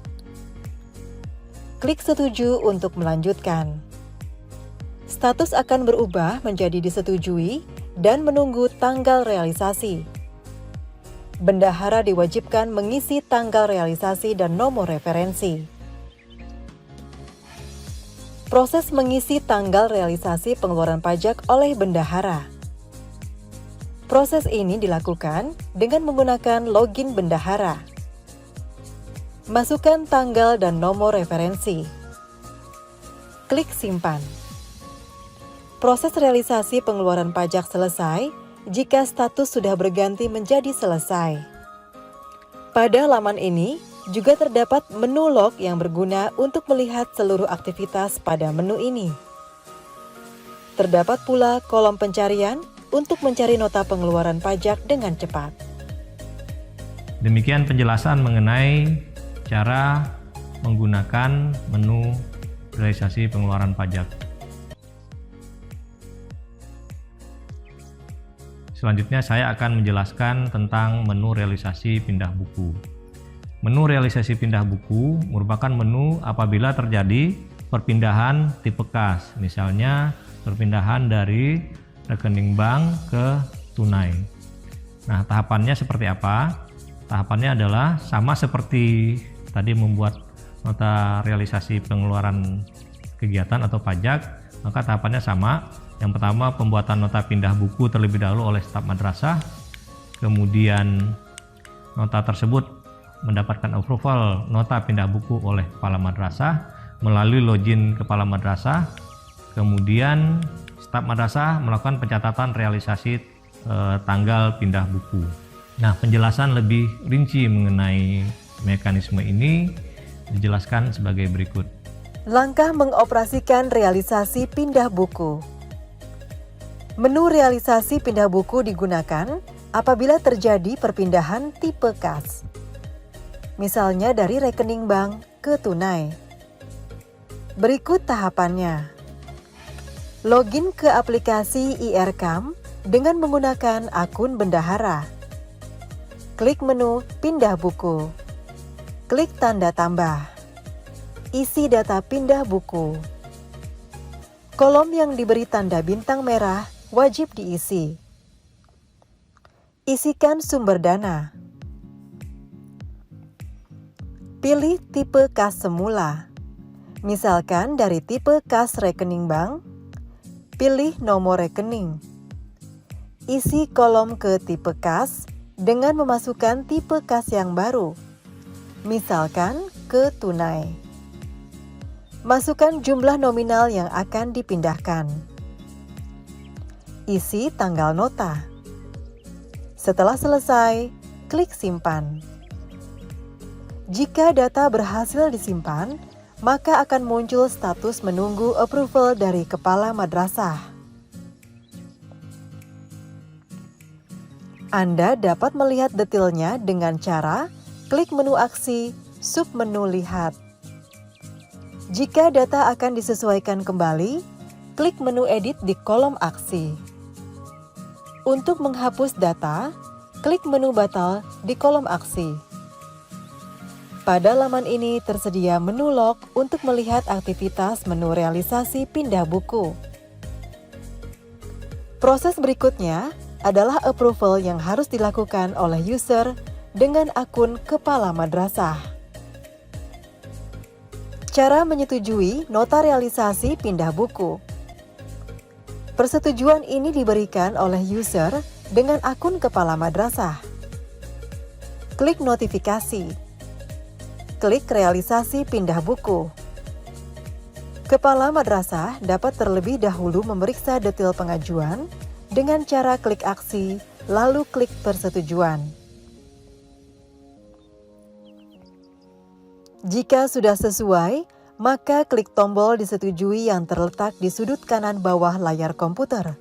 Klik setuju untuk melanjutkan. Status akan berubah menjadi disetujui dan menunggu tanggal realisasi. Bendahara diwajibkan mengisi tanggal realisasi dan nomor referensi. Proses mengisi tanggal realisasi pengeluaran pajak oleh bendahara. Proses ini dilakukan dengan menggunakan login bendahara. Masukkan tanggal dan nomor referensi. Klik simpan. Proses realisasi pengeluaran pajak selesai jika status sudah berganti menjadi selesai. Pada laman ini juga terdapat menu log yang berguna untuk melihat seluruh aktivitas pada menu ini. Terdapat pula kolom pencarian untuk mencari nota pengeluaran pajak dengan cepat. Demikian penjelasan mengenai cara menggunakan menu realisasi pengeluaran pajak. Selanjutnya saya akan menjelaskan tentang menu realisasi pindah buku. Menu realisasi pindah buku merupakan menu apabila terjadi perpindahan tipe kas, misalnya perpindahan dari rekening bank ke tunai. Nah, tahapannya seperti apa? Tahapannya adalah sama seperti tadi membuat nota realisasi pengeluaran kegiatan atau pajak, maka tahapannya sama. Yang pertama, pembuatan nota pindah buku terlebih dahulu oleh staf madrasah. Kemudian nota tersebut mendapatkan approval nota pindah buku oleh kepala madrasah melalui login kepala madrasah. Kemudian staf madrasah melakukan pencatatan realisasi tanggal pindah buku. Nah, penjelasan lebih rinci mengenai mekanisme ini dijelaskan sebagai berikut. Langkah mengoperasikan realisasi pindah buku. Menu realisasi pindah buku digunakan apabila terjadi perpindahan tipe kas. Misalnya dari rekening bank ke tunai. Berikut tahapannya. Login ke aplikasi IRCAM dengan menggunakan akun bendahara. Klik menu pindah buku. Klik tanda tambah. Isi data pindah buku. Kolom yang diberi tanda bintang merah wajib diisi. Isikan sumber dana. Pilih tipe kas semula. Misalkan dari tipe kas rekening bank, pilih nomor rekening. Isi kolom ke tipe kas dengan memasukkan tipe kas yang baru. Misalkan ke tunai. Masukkan jumlah nominal yang akan dipindahkan. Isi tanggal nota. Setelah selesai, klik simpan. Jika data berhasil disimpan, maka akan muncul status menunggu approval dari kepala madrasah. Anda dapat melihat detailnya dengan cara klik menu aksi, submenu lihat. Jika data akan disesuaikan kembali, klik menu edit di kolom aksi. Untuk menghapus data, klik menu batal di kolom aksi. Pada laman ini tersedia menu log untuk melihat aktivitas menu realisasi pindah buku. Proses berikutnya adalah approval yang harus dilakukan oleh user dengan akun kepala madrasah. Cara menyetujui nota realisasi pindah buku. Persetujuan ini diberikan oleh user dengan akun kepala madrasah. Klik notifikasi. Klik realisasi pindah buku. Kepala madrasah dapat terlebih dahulu memeriksa detail pengajuan dengan cara klik aksi, lalu klik persetujuan. Jika sudah sesuai, maka klik tombol disetujui yang terletak di sudut kanan bawah layar komputer.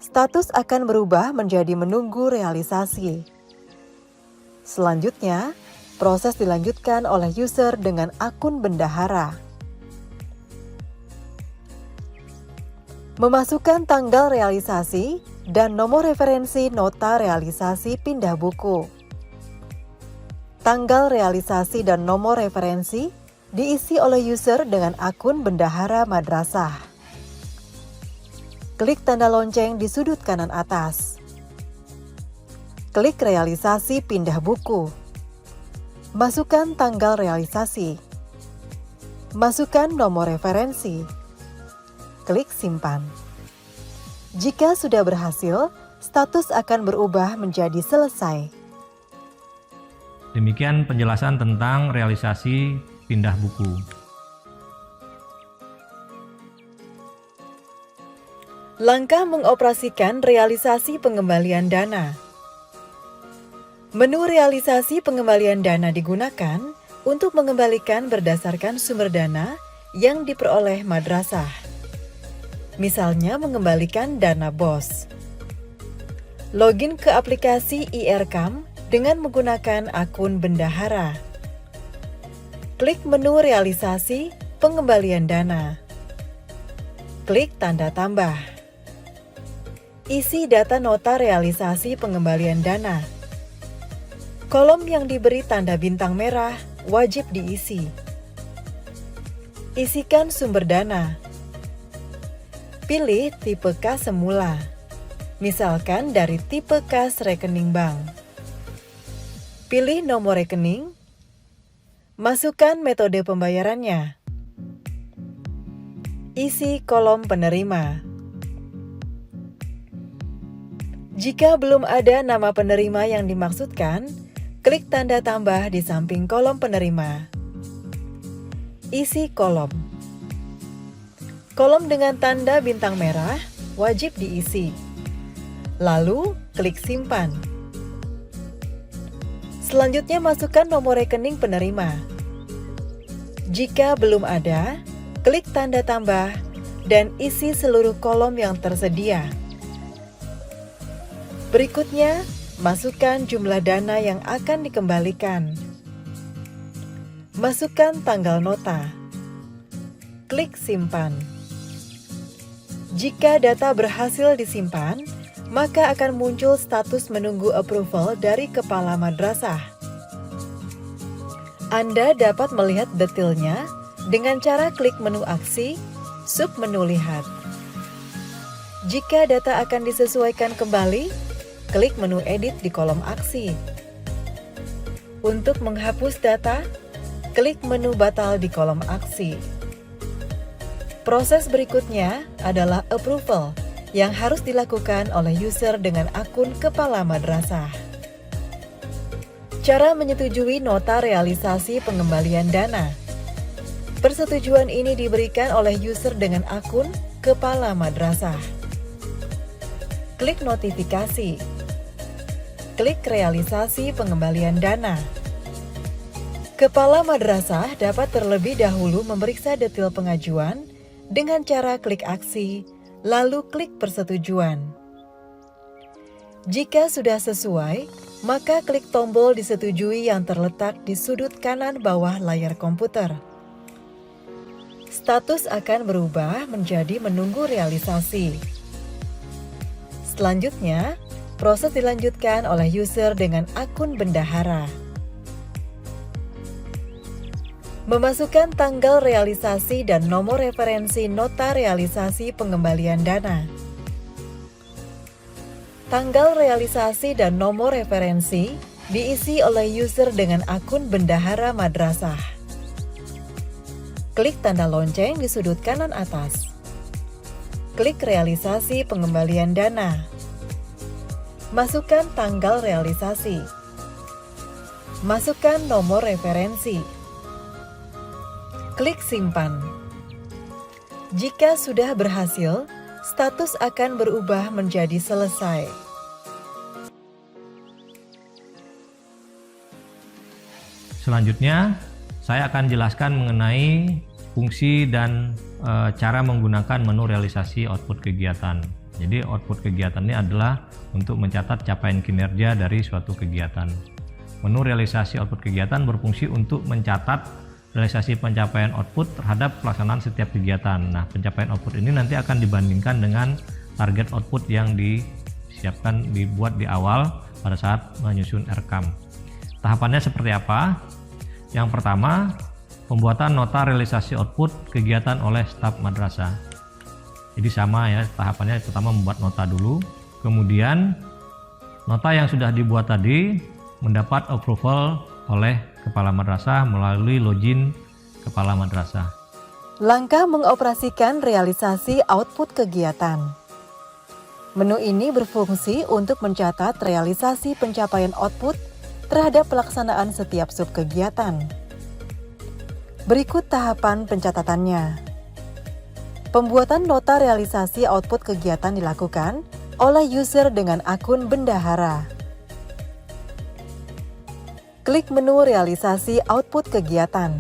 Status akan berubah menjadi menunggu realisasi. Selanjutnya, proses dilanjutkan oleh user dengan akun bendahara. Memasukkan tanggal realisasi dan nomor referensi nota realisasi pindah buku. Tanggal realisasi dan nomor referensi diisi oleh user dengan akun bendahara madrasah. Klik tanda lonceng di sudut kanan atas. Klik realisasi pindah buku. Masukkan tanggal realisasi. Masukkan nomor referensi. Klik simpan. Jika sudah berhasil, status akan berubah menjadi selesai. Demikian penjelasan tentang realisasi pindah buku. Langkah mengoperasikan realisasi pengembalian dana. Menu realisasi pengembalian dana digunakan untuk mengembalikan berdasarkan sumber dana yang diperoleh madrasah. Misalnya mengembalikan dana BOS. Login ke aplikasi IRCAM dengan menggunakan akun bendahara. Klik menu realisasi pengembalian dana. Klik tanda tambah. Isi data nota realisasi pengembalian dana. Kolom yang diberi tanda bintang merah wajib diisi. Isikan sumber dana. Pilih tipe kas semula, misalkan dari tipe kas rekening bank. Pilih nomor rekening, masukkan metode pembayarannya. Isi kolom penerima. Jika belum ada nama penerima yang dimaksudkan, klik tanda tambah di samping kolom penerima. Isi kolom. Kolom dengan tanda bintang merah wajib diisi. Lalu, klik simpan. Selanjutnya masukkan nomor rekening penerima. Jika belum ada, klik tanda tambah dan isi seluruh kolom yang tersedia. Berikutnya, masukkan jumlah dana yang akan dikembalikan. Masukkan tanggal nota. Klik simpan. Jika data berhasil disimpan, maka akan muncul status menunggu approval dari kepala madrasah. Anda dapat melihat detailnya dengan cara klik menu aksi, sub menu lihat. Jika data akan disesuaikan kembali, klik menu edit di kolom aksi. Untuk menghapus data, klik menu batal di kolom aksi. Proses berikutnya adalah approval yang harus dilakukan oleh user dengan akun kepala madrasah. Cara menyetujui nota realisasi pengembalian dana. Persetujuan ini diberikan oleh user dengan akun kepala madrasah. Klik notifikasi. Klik realisasi pengembalian dana. Kepala madrasah dapat terlebih dahulu memeriksa detail pengajuan dengan cara klik aksi, lalu klik persetujuan. Jika sudah sesuai, maka klik tombol disetujui yang terletak di sudut kanan bawah layar komputer. Status akan berubah menjadi menunggu realisasi. Selanjutnya, proses dilanjutkan oleh user dengan akun bendahara. Memasukkan tanggal realisasi dan nomor referensi nota realisasi pengembalian dana. Tanggal realisasi dan nomor referensi diisi oleh user dengan akun bendahara madrasah. Klik tanda lonceng di sudut kanan atas. Klik realisasi pengembalian dana. Masukkan tanggal realisasi. Masukkan nomor referensi. Klik simpan. Jika sudah berhasil, status akan berubah menjadi selesai. Selanjutnya, saya akan jelaskan mengenai fungsi dan cara menggunakan menu realisasi output kegiatan. Jadi output kegiatan ini adalah untuk mencatat capaian kinerja dari suatu kegiatan. Menu realisasi output kegiatan berfungsi untuk mencatat realisasi pencapaian output terhadap pelaksanaan setiap kegiatan. Nah, pencapaian output ini nanti akan dibandingkan dengan target output yang dibuat di awal pada saat menyusun RKAM. Tahapannya seperti apa? Yang pertama, pembuatan nota realisasi output kegiatan oleh staf madrasah. Jadi sama ya, tahapannya pertama membuat nota dulu, kemudian nota yang sudah dibuat tadi mendapat approval oleh kepala madrasah melalui login kepala madrasah. Langkah mengoperasikan realisasi output kegiatan. Menu ini berfungsi untuk mencatat realisasi pencapaian output terhadap pelaksanaan setiap subkegiatan. Berikut tahapan pencatatannya. Pembuatan nota realisasi output kegiatan dilakukan oleh user dengan akun bendahara. Klik menu realisasi output kegiatan.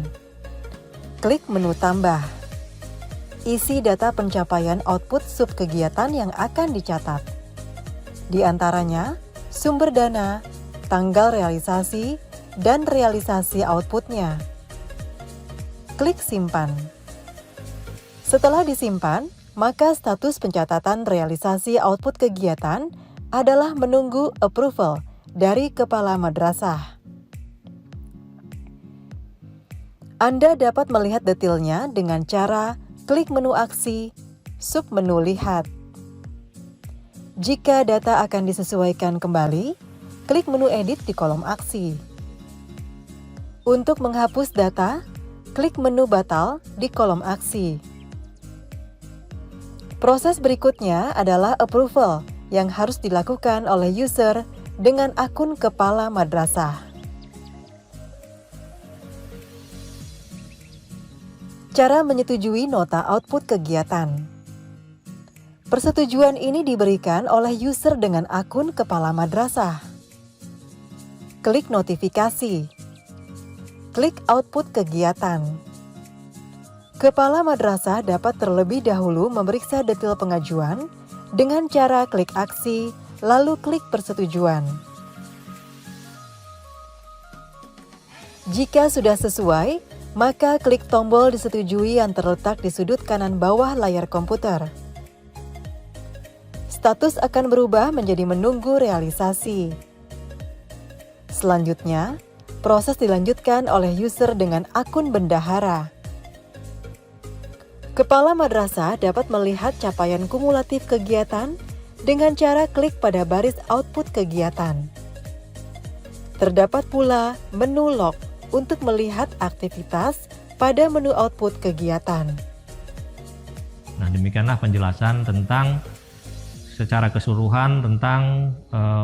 Klik menu tambah. Isi data pencapaian output subkegiatan yang akan dicatat. Di antaranya, sumber dana, tanggal realisasi, dan realisasi outputnya. Klik simpan. Setelah disimpan, maka status pencatatan realisasi output kegiatan adalah menunggu approval dari kepala madrasah. Anda dapat melihat detailnya dengan cara klik menu aksi, submenu lihat. Jika data akan disesuaikan kembali, klik menu edit di kolom aksi. Untuk menghapus data, klik menu batal di kolom aksi. Proses berikutnya adalah approval yang harus dilakukan oleh user dengan akun kepala madrasah. Cara menyetujui nota output kegiatan. Persetujuan ini diberikan oleh user dengan akun kepala madrasah. Klik notifikasi. Klik output kegiatan. Kepala madrasah dapat terlebih dahulu memeriksa detail pengajuan dengan cara klik aksi, lalu klik persetujuan. Jika sudah sesuai, maka klik tombol disetujui yang terletak di sudut kanan bawah layar komputer. Status akan berubah menjadi menunggu realisasi. Selanjutnya, proses dilanjutkan oleh user dengan akun bendahara. Kepala madrasah dapat melihat capaian kumulatif kegiatan dengan cara klik pada baris output kegiatan. Terdapat pula menu log untuk melihat aktivitas pada menu output kegiatan. Nah, demikianlah penjelasan tentang secara keseluruhan tentang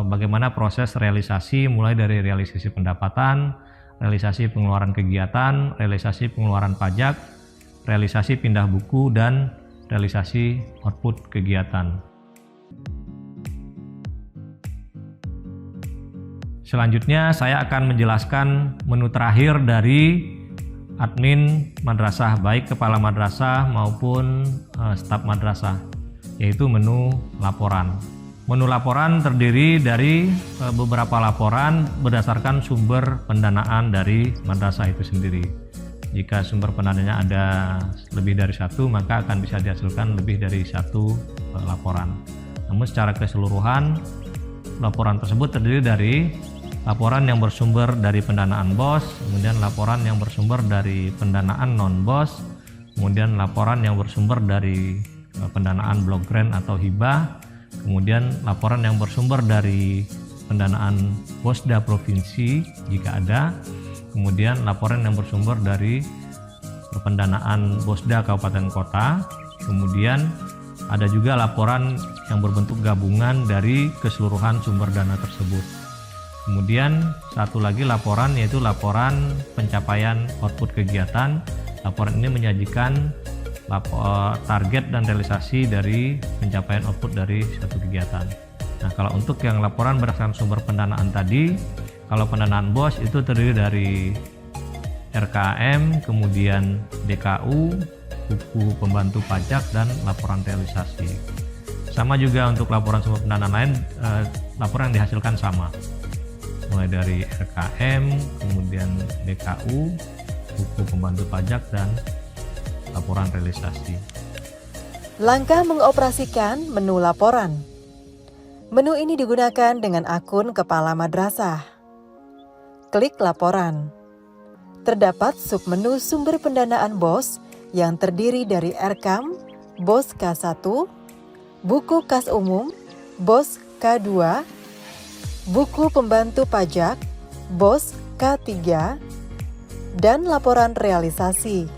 bagaimana proses realisasi, mulai dari realisasi pendapatan, realisasi pengeluaran kegiatan, realisasi pengeluaran pajak, realisasi pindah buku, dan realisasi output kegiatan. Selanjutnya saya akan menjelaskan menu terakhir dari admin madrasah, baik kepala madrasah maupun staf madrasah, yaitu menu laporan. Menu laporan terdiri dari beberapa laporan berdasarkan sumber pendanaan dari madrasah itu sendiri. Jika sumber pendanaannya ada lebih dari satu, maka akan bisa dihasilkan lebih dari satu laporan. Namun secara keseluruhan, laporan tersebut terdiri dari laporan yang bersumber dari pendanaan BOS, kemudian laporan yang bersumber dari pendanaan non-BOS, kemudian laporan yang bersumber dari pendanaan block grant atau hibah, kemudian laporan yang bersumber dari pendanaan BOSDA provinsi jika ada, kemudian laporan yang bersumber dari pendanaan BOSDA kabupaten kota, kemudian ada juga laporan yang berbentuk gabungan dari keseluruhan sumber dana tersebut. Kemudian satu lagi laporan, yaitu laporan pencapaian output kegiatan. Laporan ini menyajikan target dan realisasi dari pencapaian output dari suatu kegiatan. Nah, kalau untuk yang laporan berdasarkan sumber pendanaan tadi, kalau pendanaan BOS itu terdiri dari RKM, kemudian DKU, buku pembantu pajak, dan laporan realisasi. Sama juga untuk laporan sumber pendanaan lain, laporan yang dihasilkan sama, mulai dari RKM, kemudian DKU, buku pembantu pajak, dan laporan realisasi. Langkah mengoperasikan menu laporan. Menu ini digunakan dengan akun kepala madrasah. Klik laporan. Terdapat submenu sumber pendanaan BOS yang terdiri dari RKAM, BOS K1, buku kas umum, BOS K2, buku pembantu pajak, BOS K3, dan laporan realisasi.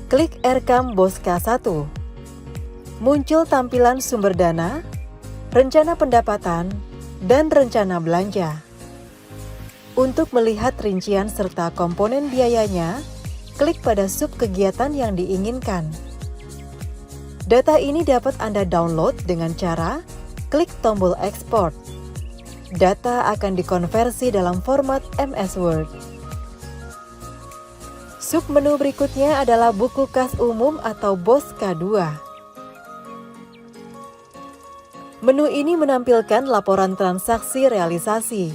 Klik RKAM BOS K1. Muncul tampilan sumber dana, rencana pendapatan, dan rencana belanja. Untuk melihat rincian serta komponen biayanya, klik pada sub kegiatan yang diinginkan. Data ini dapat Anda download dengan cara klik tombol ekspor. Data akan dikonversi dalam format MS Word. Submenu berikutnya adalah buku kas umum atau BOS K2. Menu ini menampilkan laporan transaksi realisasi.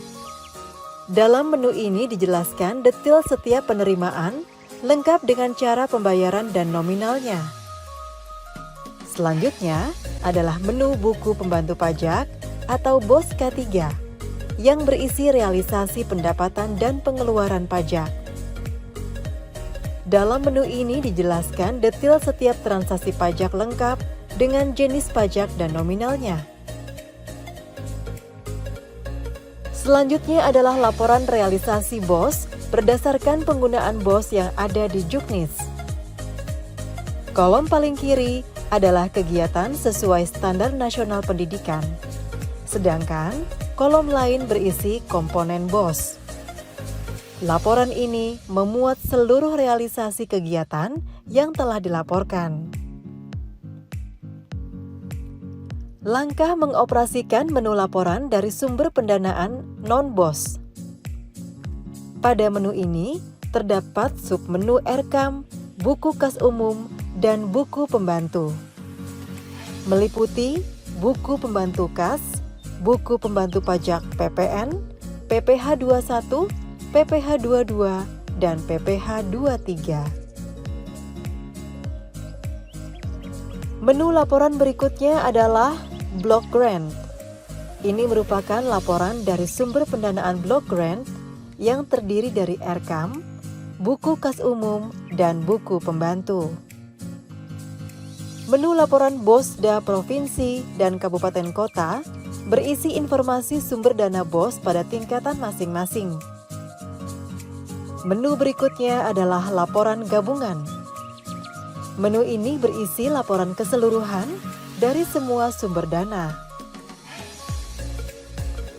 Dalam menu ini dijelaskan detail setiap penerimaan, lengkap dengan cara pembayaran dan nominalnya. Selanjutnya adalah menu buku pembantu pajak atau BOS K3 yang berisi realisasi pendapatan dan pengeluaran pajak. Dalam menu ini dijelaskan detail setiap transaksi pajak lengkap dengan jenis pajak dan nominalnya. Selanjutnya adalah laporan realisasi BOS berdasarkan penggunaan BOS yang ada di Juknis. Kolom paling kiri adalah kegiatan sesuai standar nasional pendidikan, sedangkan kolom lain berisi komponen BOS. Laporan ini memuat seluruh realisasi kegiatan yang telah dilaporkan. Langkah mengoperasikan menu laporan dari sumber pendanaan non-BOS. Pada menu ini terdapat submenu RKAM, buku kas umum, dan buku pembantu. Meliputi buku pembantu kas, buku pembantu pajak PPN, PPh 21, PPh 22, dan PPh 23. Menu laporan berikutnya adalah Block Grant. Ini merupakan laporan dari sumber pendanaan Block Grant yang terdiri dari RKAM, buku kas umum, dan buku pembantu. Menu laporan BOSDA Provinsi dan Kabupaten Kota berisi informasi sumber dana BOS pada tingkatan masing-masing. Menu berikutnya adalah laporan gabungan. Menu ini berisi laporan keseluruhan dari semua sumber dana.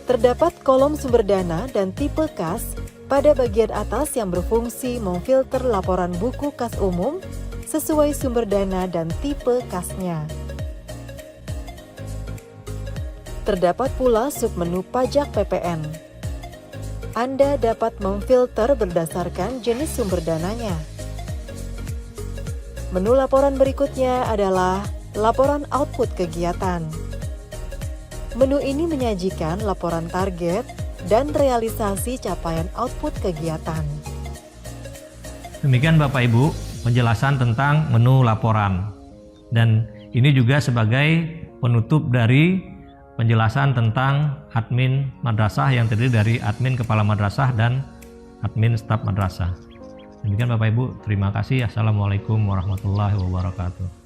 Terdapat kolom sumber dana dan tipe kas pada bagian atas yang berfungsi memfilter laporan buku kas umum sesuai sumber dana dan tipe kasnya. Terdapat pula submenu pajak PPN. Anda dapat memfilter berdasarkan jenis sumber dananya. Menu laporan berikutnya adalah laporan output kegiatan. Menu ini menyajikan laporan target dan realisasi capaian output kegiatan. Demikian Bapak Ibu penjelasan tentang menu laporan. Dan ini juga sebagai penutup dari penjelasan tentang admin madrasah yang terdiri dari admin kepala madrasah dan admin staf madrasah. Demikian Bapak Ibu, terima kasih. Assalamualaikum warahmatullahi wabarakatuh.